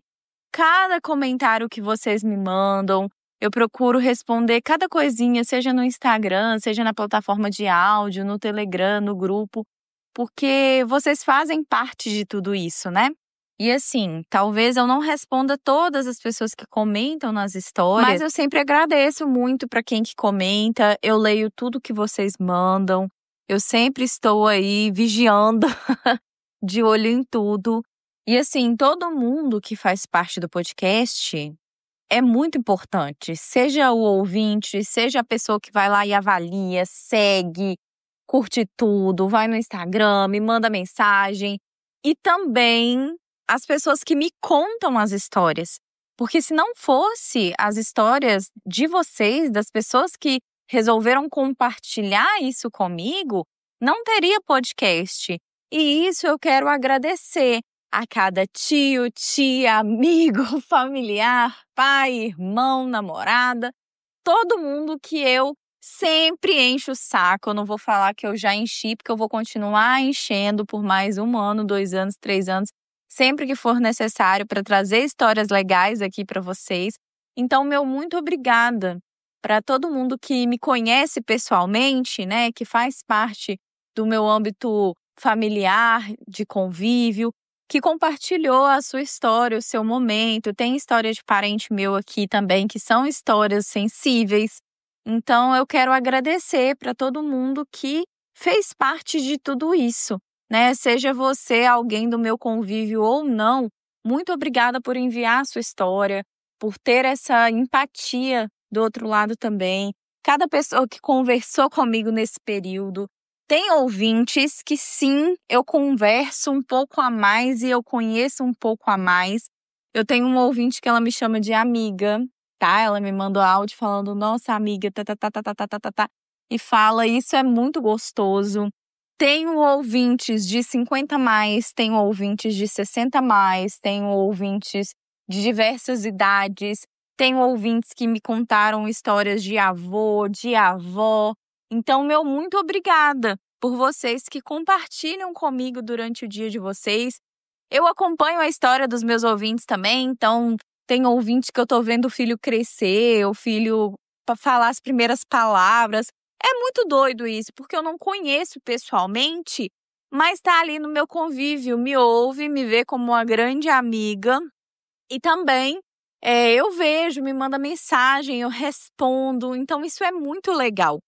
cada comentário que vocês me mandam. Eu procuro responder cada coisinha, seja no Instagram, seja na plataforma de áudio, no Telegram, no grupo, porque vocês fazem parte de tudo isso, né? E assim, talvez eu não responda todas as pessoas que comentam nas histórias, mas eu sempre agradeço muito para quem que comenta. Eu leio tudo que vocês mandam. Eu sempre estou aí vigiando, de olho em tudo. E assim, todo mundo que faz parte do podcast é muito importante. Seja o ouvinte, seja a pessoa que vai lá e avalia, segue, curte tudo, vai no Instagram, me manda mensagem. E também as pessoas que me contam as histórias. Porque se não fosse as histórias de vocês, das pessoas que resolveram compartilhar isso comigo, não teria podcast. E isso eu quero agradecer a cada tio, tia, amigo, familiar, pai, irmão, namorada, todo mundo que eu sempre encho o saco. Eu não vou falar que eu já enchi, porque eu vou continuar enchendo por mais 1 ano, 2 anos, 3 anos, sempre que for necessário para trazer histórias legais aqui para vocês. Então, meu muito obrigada para todo mundo que me conhece pessoalmente, né, que faz parte do meu âmbito familiar, de convívio, que compartilhou a sua história, o seu momento. Tem história de parente meu aqui também, que são histórias sensíveis. Então, eu quero agradecer para todo mundo que fez parte de tudo isso, né? Seja você alguém do meu convívio ou não, muito obrigada por enviar a sua história, por ter essa empatia do outro lado também. Cada pessoa que conversou comigo nesse período. Tem ouvintes que sim, eu converso um pouco a mais e eu conheço um pouco a mais. Eu tenho uma ouvinte que ela me chama de amiga, tá? Ela me mandou áudio falando, nossa amiga, e fala, isso é muito gostoso. Tenho ouvintes de 50 mais, tenho ouvintes de 60 mais, tenho ouvintes de diversas idades, tenho ouvintes que me contaram histórias de avô, de avó. Então, meu muito obrigada por vocês que compartilham comigo durante o dia de vocês. Eu acompanho a história dos meus ouvintes também, então tem ouvinte que eu tô vendo o filho crescer, o filho para falar as primeiras palavras. É muito doido isso, porque eu não conheço pessoalmente, mas tá ali no meu convívio, me ouve, me vê como uma grande amiga. E também eu vejo, me manda mensagem, eu respondo, então isso é muito legal.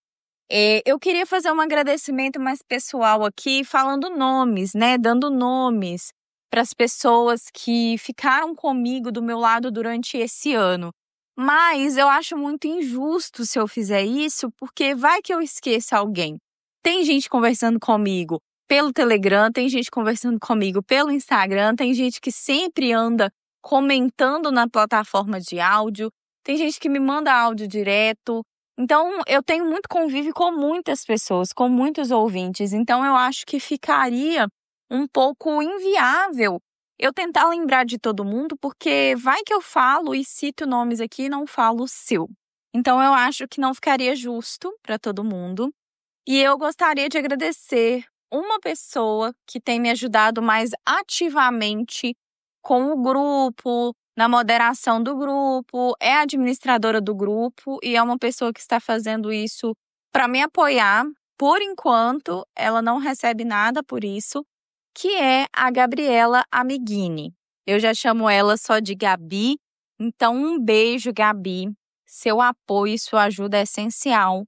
Eu queria fazer um agradecimento mais pessoal aqui, falando nomes, né? Dando nomes para as pessoas que ficaram comigo do meu lado durante esse ano. Mas eu acho muito injusto se eu fizer isso, porque vai que eu esqueça alguém. Tem gente conversando comigo pelo Telegram, tem gente conversando comigo pelo Instagram, tem gente que sempre anda comentando na plataforma de áudio, tem gente que me manda áudio direto. Então, eu tenho muito convívio com muitas pessoas, com muitos ouvintes. Então, eu acho que ficaria um pouco inviável eu tentar lembrar de todo mundo, porque vai que eu falo e cito nomes aqui e não falo o seu. Então, eu acho que não ficaria justo para todo mundo. E eu gostaria de agradecer uma pessoa que tem me ajudado mais ativamente com o grupo, na moderação do grupo, é administradora do grupo e é uma pessoa que está fazendo isso para me apoiar. Por enquanto, ela não recebe nada por isso, que é a Gabriela Amiguini. Eu já chamo ela só de Gabi, então um beijo, Gabi. Seu apoio e sua ajuda é essencial.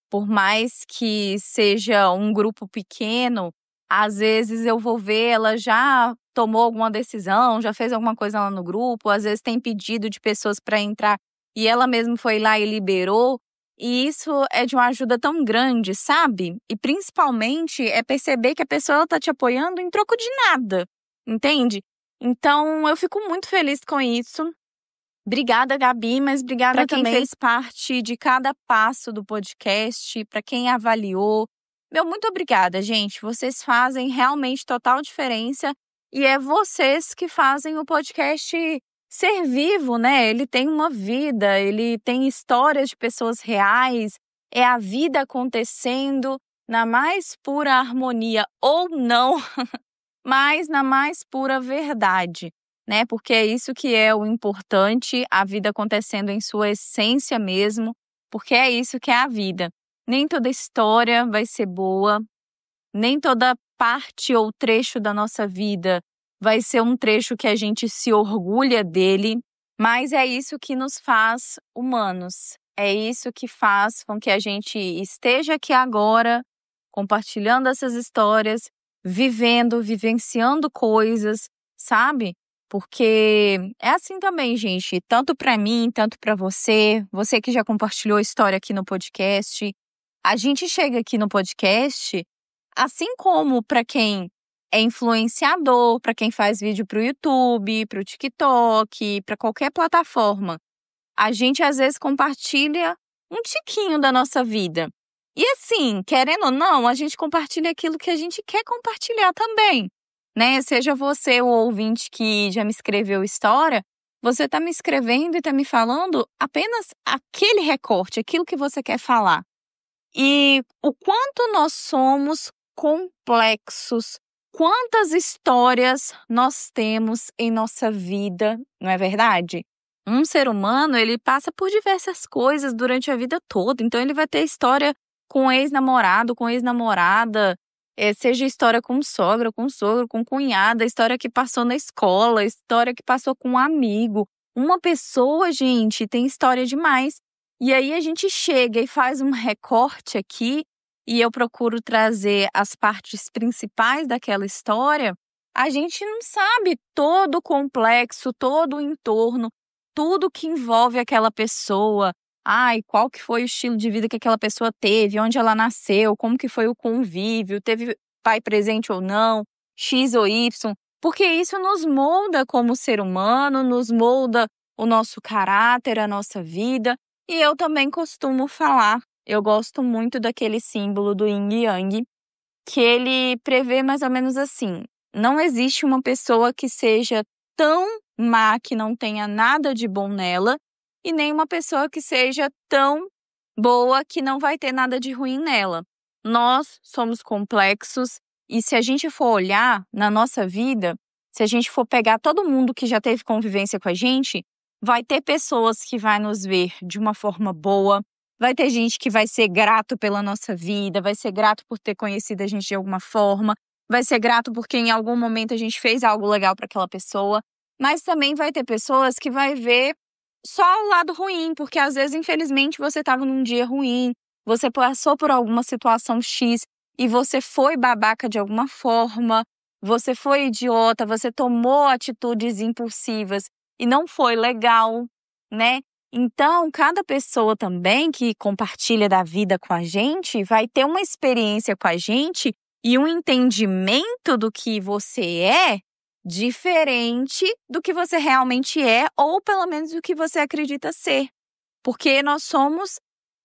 Por mais que seja um grupo pequeno, às vezes eu vou ver, ela já tomou alguma decisão, já fez alguma coisa lá no grupo, às vezes tem pedido de pessoas para entrar e ela mesma foi lá e liberou. E isso é de uma ajuda tão grande, sabe? E principalmente é perceber que a pessoa está te apoiando em troco de nada, entende? Então eu fico muito feliz com isso. Obrigada, Gabi, mas obrigada pra quem fez parte de cada passo do podcast, para quem avaliou. Meu muito obrigada, gente. Vocês fazem realmente total diferença e é vocês que fazem o podcast ser vivo, né? Ele tem uma vida, ele tem histórias de pessoas reais, é a vida acontecendo na mais pura harmonia ou não, mas na mais pura verdade, né? Porque é isso que é o importante, a vida acontecendo em sua essência mesmo, porque é isso que é a vida. Nem toda história vai ser boa, nem toda parte ou trecho da nossa vida vai ser um trecho que a gente se orgulha dele, mas é isso que nos faz humanos. É isso que faz com que a gente esteja aqui agora, compartilhando essas histórias, vivendo, vivenciando coisas, sabe? Porque é assim também, gente, tanto para mim, tanto para você que já compartilhou história aqui no podcast. A gente chega aqui no podcast, assim como para quem é influenciador, para quem faz vídeo para o YouTube, para o TikTok, para qualquer plataforma. A gente às vezes compartilha um tiquinho da nossa vida. E assim, querendo ou não, a gente compartilha aquilo que a gente quer compartilhar também, né? Seja você o ouvinte que já me escreveu história, você está me escrevendo e está me falando apenas aquele recorte, aquilo que você quer falar. E o quanto nós somos complexos, quantas histórias nós temos em nossa vida, não é verdade? Um ser humano, ele passa por diversas coisas durante a vida toda, então ele vai ter história com ex-namorado, com ex-namorada, seja história com sogra, com sogro, com cunhada, história que passou na escola, história que passou com um amigo. Uma pessoa, gente, tem história demais. E aí a gente chega e faz um recorte aqui, e eu procuro trazer as partes principais daquela história. A gente não sabe todo o complexo, todo o entorno, tudo que envolve aquela pessoa. Ai, qual que foi o estilo de vida que aquela pessoa teve, onde ela nasceu, como que foi o convívio, teve pai presente ou não, X ou Y, porque isso nos molda como ser humano, nos molda o nosso caráter, a nossa vida. E eu também costumo falar, eu gosto muito daquele símbolo do Yin e Yang, que ele prevê mais ou menos assim: não existe uma pessoa que seja tão má que não tenha nada de bom nela, e nem uma pessoa que seja tão boa que não vai ter nada de ruim nela. Nós somos complexos, e se a gente for olhar na nossa vida, se a gente for pegar todo mundo que já teve convivência com a gente, vai ter pessoas que vai nos ver de uma forma boa, vai ter gente que vai ser grato pela nossa vida, vai ser grato por ter conhecido a gente de alguma forma, vai ser grato porque em algum momento a gente fez algo legal para aquela pessoa, mas também vai ter pessoas que vai ver só o lado ruim, porque às vezes, infelizmente, você estava num dia ruim, você passou por alguma situação X e você foi babaca de alguma forma, você foi idiota, você tomou atitudes impulsivas e não foi legal, né? Então, cada pessoa também que compartilha da vida com a gente vai ter uma experiência com a gente e um entendimento do que você é diferente do que você realmente é, ou pelo menos do que você acredita ser. Porque nós somos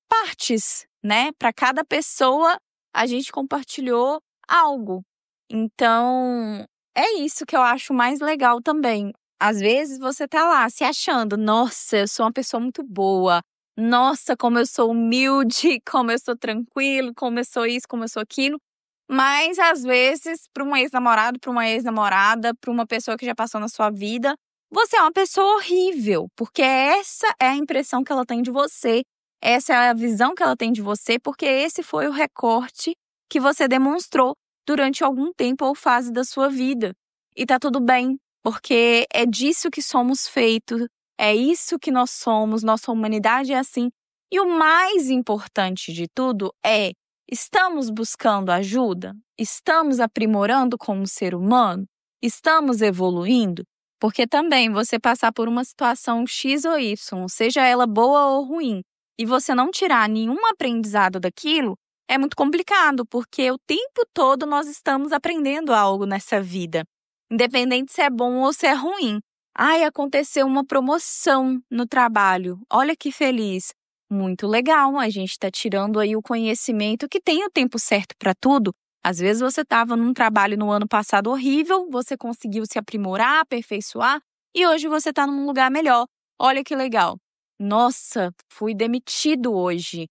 partes, né? Para cada pessoa, a gente compartilhou algo. Então, é isso que eu acho mais legal também. Às vezes você tá lá se achando, nossa, eu sou uma pessoa muito boa. Nossa, como eu sou humilde, como eu sou tranquilo, como eu sou isso, como eu sou aquilo. Mas, às vezes, para um ex-namorado, para uma ex-namorada, para uma pessoa que já passou na sua vida, você é uma pessoa horrível, porque essa é a impressão que ela tem de você, essa é a visão que ela tem de você, porque esse foi o recorte que você demonstrou durante algum tempo ou fase da sua vida. E tá tudo bem, porque é disso que somos feitos, é isso que nós somos, nossa humanidade é assim. E o mais importante de tudo é: estamos buscando ajuda? Estamos aprimorando como ser humano? Estamos evoluindo? Porque também você passar por uma situação X ou Y, seja ela boa ou ruim, e você não tirar nenhum aprendizado daquilo, é muito complicado, porque o tempo todo nós estamos aprendendo algo nessa vida, independente se é bom ou se é ruim. Ai, aconteceu uma promoção no trabalho, olha que feliz. Muito legal, a gente está tirando aí o conhecimento que tem o tempo certo para tudo. Às vezes você estava num trabalho no ano passado horrível, você conseguiu se aprimorar, aperfeiçoar e hoje você está num lugar melhor. Olha que legal. Nossa, fui demitido hoje.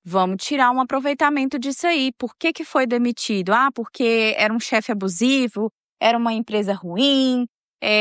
Vamos tirar um aproveitamento disso aí. Por que foi demitido? Ah, porque era um chefe abusivo, era uma empresa ruim.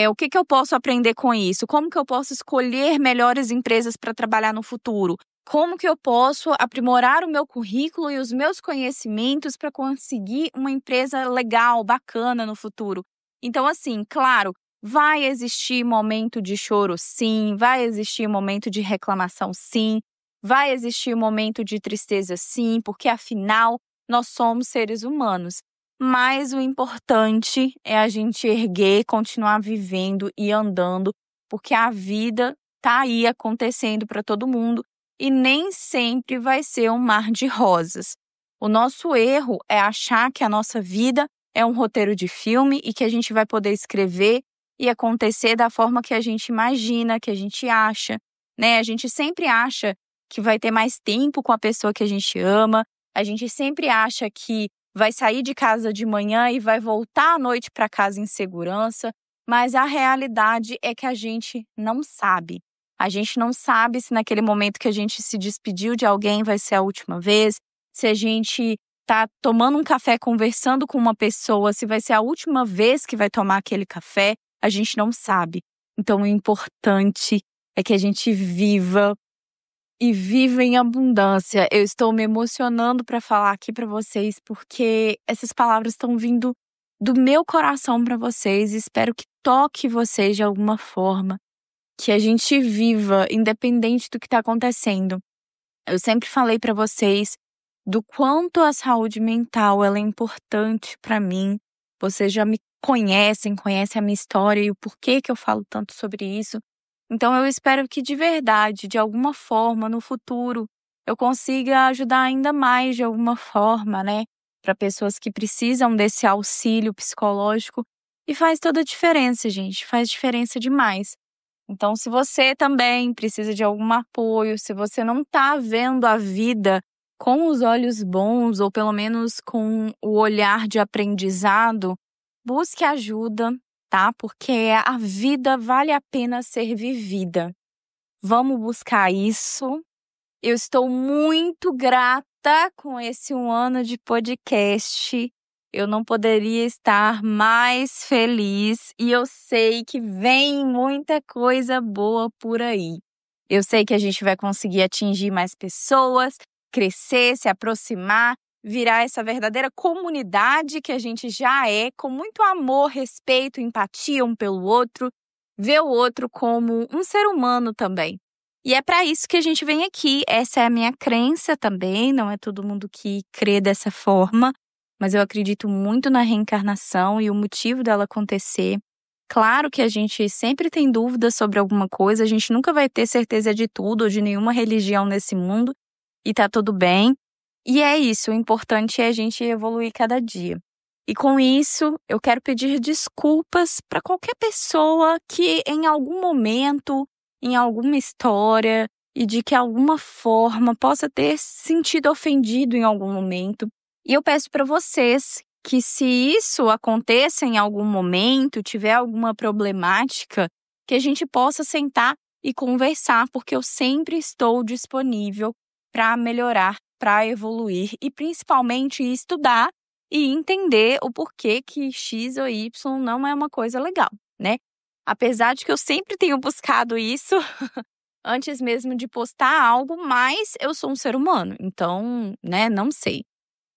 O que eu posso aprender com isso? Como que eu posso escolher melhores empresas para trabalhar no futuro? Como que eu posso aprimorar o meu currículo e os meus conhecimentos para conseguir uma empresa legal, bacana no futuro? Então, assim, claro, vai existir momento de choro, sim, vai existir momento de reclamação, sim, vai existir momento de tristeza, sim, porque afinal nós somos seres humanos. Mas o importante é a gente erguer, continuar vivendo e andando, porque a vida tá aí acontecendo para todo mundo e nem sempre vai ser um mar de rosas. O nosso erro é achar que a nossa vida é um roteiro de filme e que a gente vai poder escrever e acontecer da forma que a gente imagina, que a gente acha, né? A gente sempre acha que vai ter mais tempo com a pessoa que a gente ama, a gente sempre acha que vai sair de casa de manhã e vai voltar à noite para casa em segurança, mas a realidade é que a gente não sabe. A gente não sabe se naquele momento que a gente se despediu de alguém vai ser a última vez, se a gente tá tomando um café conversando com uma pessoa, se vai ser a última vez que vai tomar aquele café, a gente não sabe. Então o importante é que a gente viva e viva em abundância. Eu estou me emocionando para falar aqui para vocês, porque essas palavras estão vindo do meu coração para vocês. Espero que toque vocês de alguma forma, que a gente viva, independente do que está acontecendo. Eu sempre falei para vocês do quanto a saúde mental ela é importante para mim. Vocês já me conhecem a minha história e o porquê que eu falo tanto sobre isso. Então eu espero que de verdade, de alguma forma, no futuro, eu consiga ajudar ainda mais de alguma forma, né? Para pessoas que precisam desse auxílio psicológico. E faz toda a diferença, gente. Faz diferença demais. Então, se você também precisa de algum apoio, se você não está vendo a vida com os olhos bons, ou pelo menos com o olhar de aprendizado, busque ajuda, tá? Porque a vida vale a pena ser vivida. Vamos buscar isso. Eu estou muito grata com esse 1 ano de podcast. Eu não poderia estar mais feliz e eu sei que vem muita coisa boa por aí. Eu sei que a gente vai conseguir atingir mais pessoas, crescer, se aproximar, virar essa verdadeira comunidade que a gente já é, com muito amor, respeito, empatia um pelo outro, ver o outro como um ser humano também. E é para isso que a gente vem aqui. Essa é a minha crença também, não é todo mundo que crê dessa forma, mas eu acredito muito na reencarnação e o motivo dela acontecer. Claro que a gente sempre tem dúvidas sobre alguma coisa, a gente nunca vai ter certeza de tudo ou de nenhuma religião nesse mundo, e tá tudo bem. E é isso, o importante é a gente evoluir cada dia. E com isso, eu quero pedir desculpas para qualquer pessoa que em algum momento, em alguma história, e de que alguma forma possa ter se sentido ofendido em algum momento. E eu peço para vocês que se isso aconteça em algum momento, tiver alguma problemática, que a gente possa sentar e conversar, porque eu sempre estou disponível para melhorar, para evoluir e principalmente estudar e entender o porquê que X ou Y não é uma coisa legal, né? Apesar de que eu sempre tenho buscado isso antes mesmo de postar algo, mas eu sou um ser humano, então, né, não sei.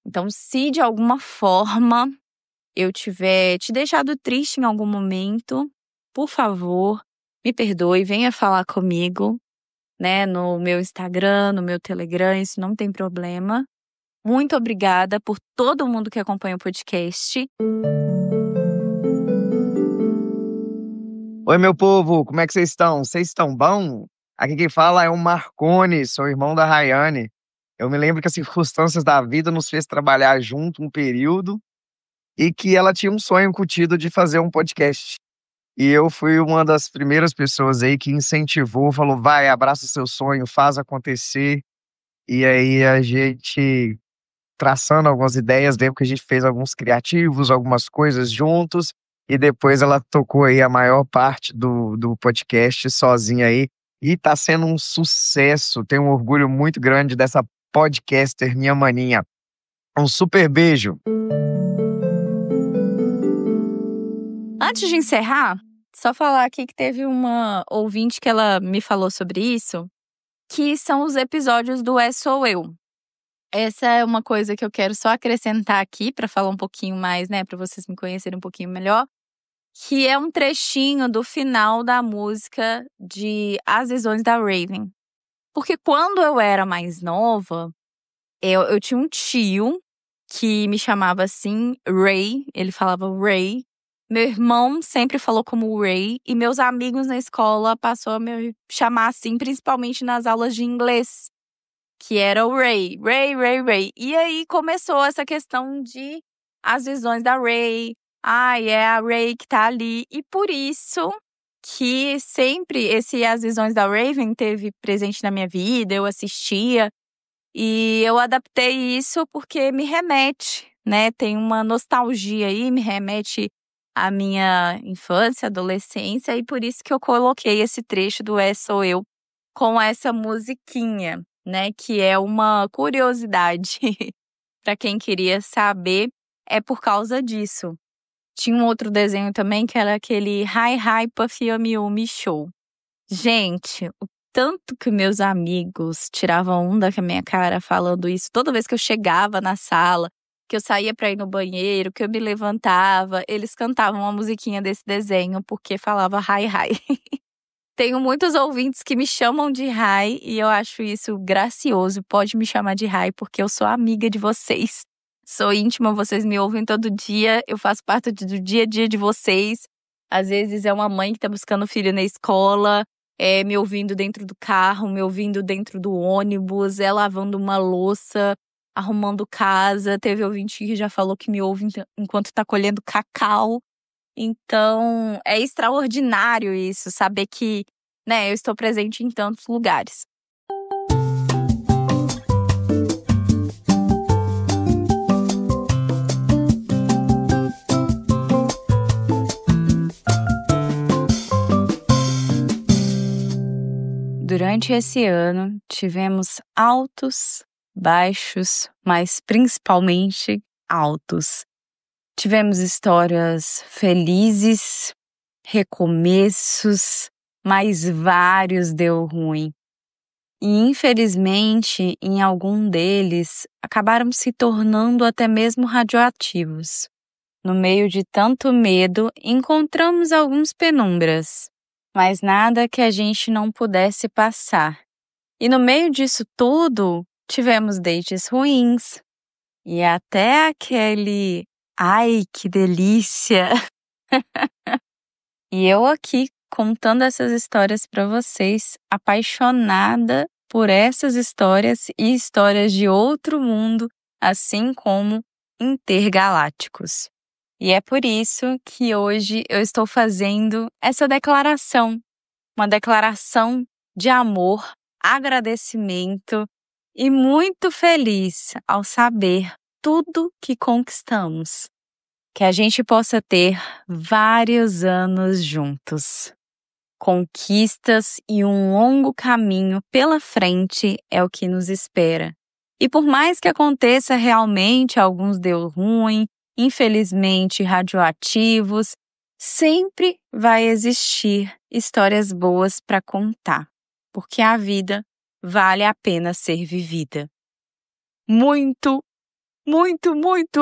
Então, se de alguma forma eu tiver te deixado triste em algum momento, por favor, me perdoe, venha falar comigo, né, no meu Instagram, no meu Telegram, isso não tem problema. Muito obrigada por todo mundo que acompanha o podcast. Oi, meu povo, como é que vocês estão? Vocês estão bom? Aqui quem fala é o Marcone, sou irmão da Rayane. Eu me lembro que as circunstâncias da vida nos fez trabalhar junto um período e que ela tinha um sonho incutido de fazer um podcast. E eu fui uma das primeiras pessoas aí que incentivou, falou, vai, abraça o seu sonho, faz acontecer. E aí a gente, traçando algumas ideias, lembro que a gente fez alguns criativos, algumas coisas juntos, e depois ela tocou aí a maior parte do podcast sozinha aí, e tá sendo um sucesso, tenho um orgulho muito grande dessa podcaster, minha maninha. Um super beijo! Antes de encerrar, só falar aqui que teve uma ouvinte que ela me falou sobre isso, que são os episódios do É Sou Eu. Essa é uma coisa que eu quero só acrescentar aqui para falar um pouquinho mais, né, para vocês me conhecerem um pouquinho melhor. que é um trechinho do final da música de As Visões da Raven. Porque quando eu era mais nova, eu tinha um tio que me chamava assim, Ray, ele falava Ray. Meu irmão sempre falou como Ray, e meus amigos na escola passaram a me chamar assim, principalmente nas aulas de inglês, que era o Ray, Ray, Ray, Ray. E aí começou essa questão de As Visões da Ray, é a Ray que tá ali, e por isso que sempre As Visões da Raven teve presente na minha vida, eu assistia, e eu adaptei isso porque me remete, né? Tem uma nostalgia aí, me remete à minha infância, adolescência, e por isso que eu coloquei esse trecho do Sou Eu com essa musiquinha, né? Que é uma curiosidade para quem queria saber, é por causa disso. Tinha um outro desenho também que era aquele Hi Hi Puffy Yumi Yumi Show. Gente, o tanto que meus amigos tiravam onda com a minha cara falando isso toda vez que eu chegava na sala, que eu saía pra ir no banheiro, que eu me levantava, eles cantavam uma musiquinha desse desenho porque falava Hi Hi. Tenho muitos ouvintes que me chamam de Hi e eu acho isso gracioso. Pode me chamar de Hi porque eu sou amiga de vocês. Sou íntima, vocês me ouvem todo dia, eu faço parte do dia a dia de vocês. Às vezes é uma mãe que tá buscando o filho na escola, me ouvindo dentro do carro, me ouvindo dentro do ônibus, lavando uma louça, arrumando casa. Teve ouvinte que já falou que me ouve enquanto tá colhendo cacau. Então, é extraordinário isso, saber que, né, eu estou presente em tantos lugares. Durante esse ano, tivemos altos, baixos, mas principalmente altos. Tivemos histórias felizes, recomeços, mas vários deu ruim. E infelizmente, em algum deles, acabaram se tornando até mesmo radioativos. No meio de tanto medo, encontramos alguns penumbras, mas nada que a gente não pudesse passar. E no meio disso tudo, tivemos dates ruins e até aquele ai, que delícia! E eu aqui contando essas histórias para vocês, apaixonada por essas histórias e histórias de outro mundo, assim como intergalácticos. E é por isso que hoje eu estou fazendo essa declaração, uma declaração de amor, agradecimento e muito feliz ao saber tudo que conquistamos. Que a gente possa ter vários anos juntos. Conquistas e um longo caminho pela frente é o que nos espera. E por mais que aconteça realmente, alguns deu ruim, infelizmente radioativos, sempre vai existir histórias boas para contar, porque a vida vale a pena ser vivida. Muito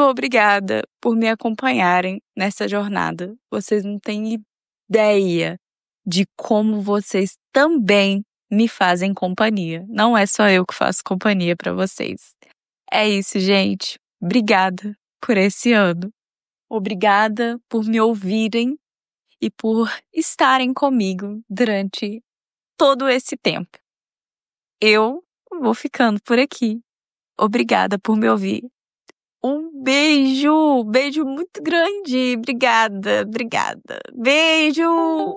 obrigada por me acompanharem nessa jornada. Vocês não têm ideia de como vocês também me fazem companhia. Não é só eu que faço companhia para vocês. É isso, gente. Obrigada por esse ano. Obrigada por me ouvirem e por estarem comigo durante todo esse tempo. Eu vou ficando por aqui. Obrigada por me ouvir. Um beijo muito grande. Obrigada. Beijo!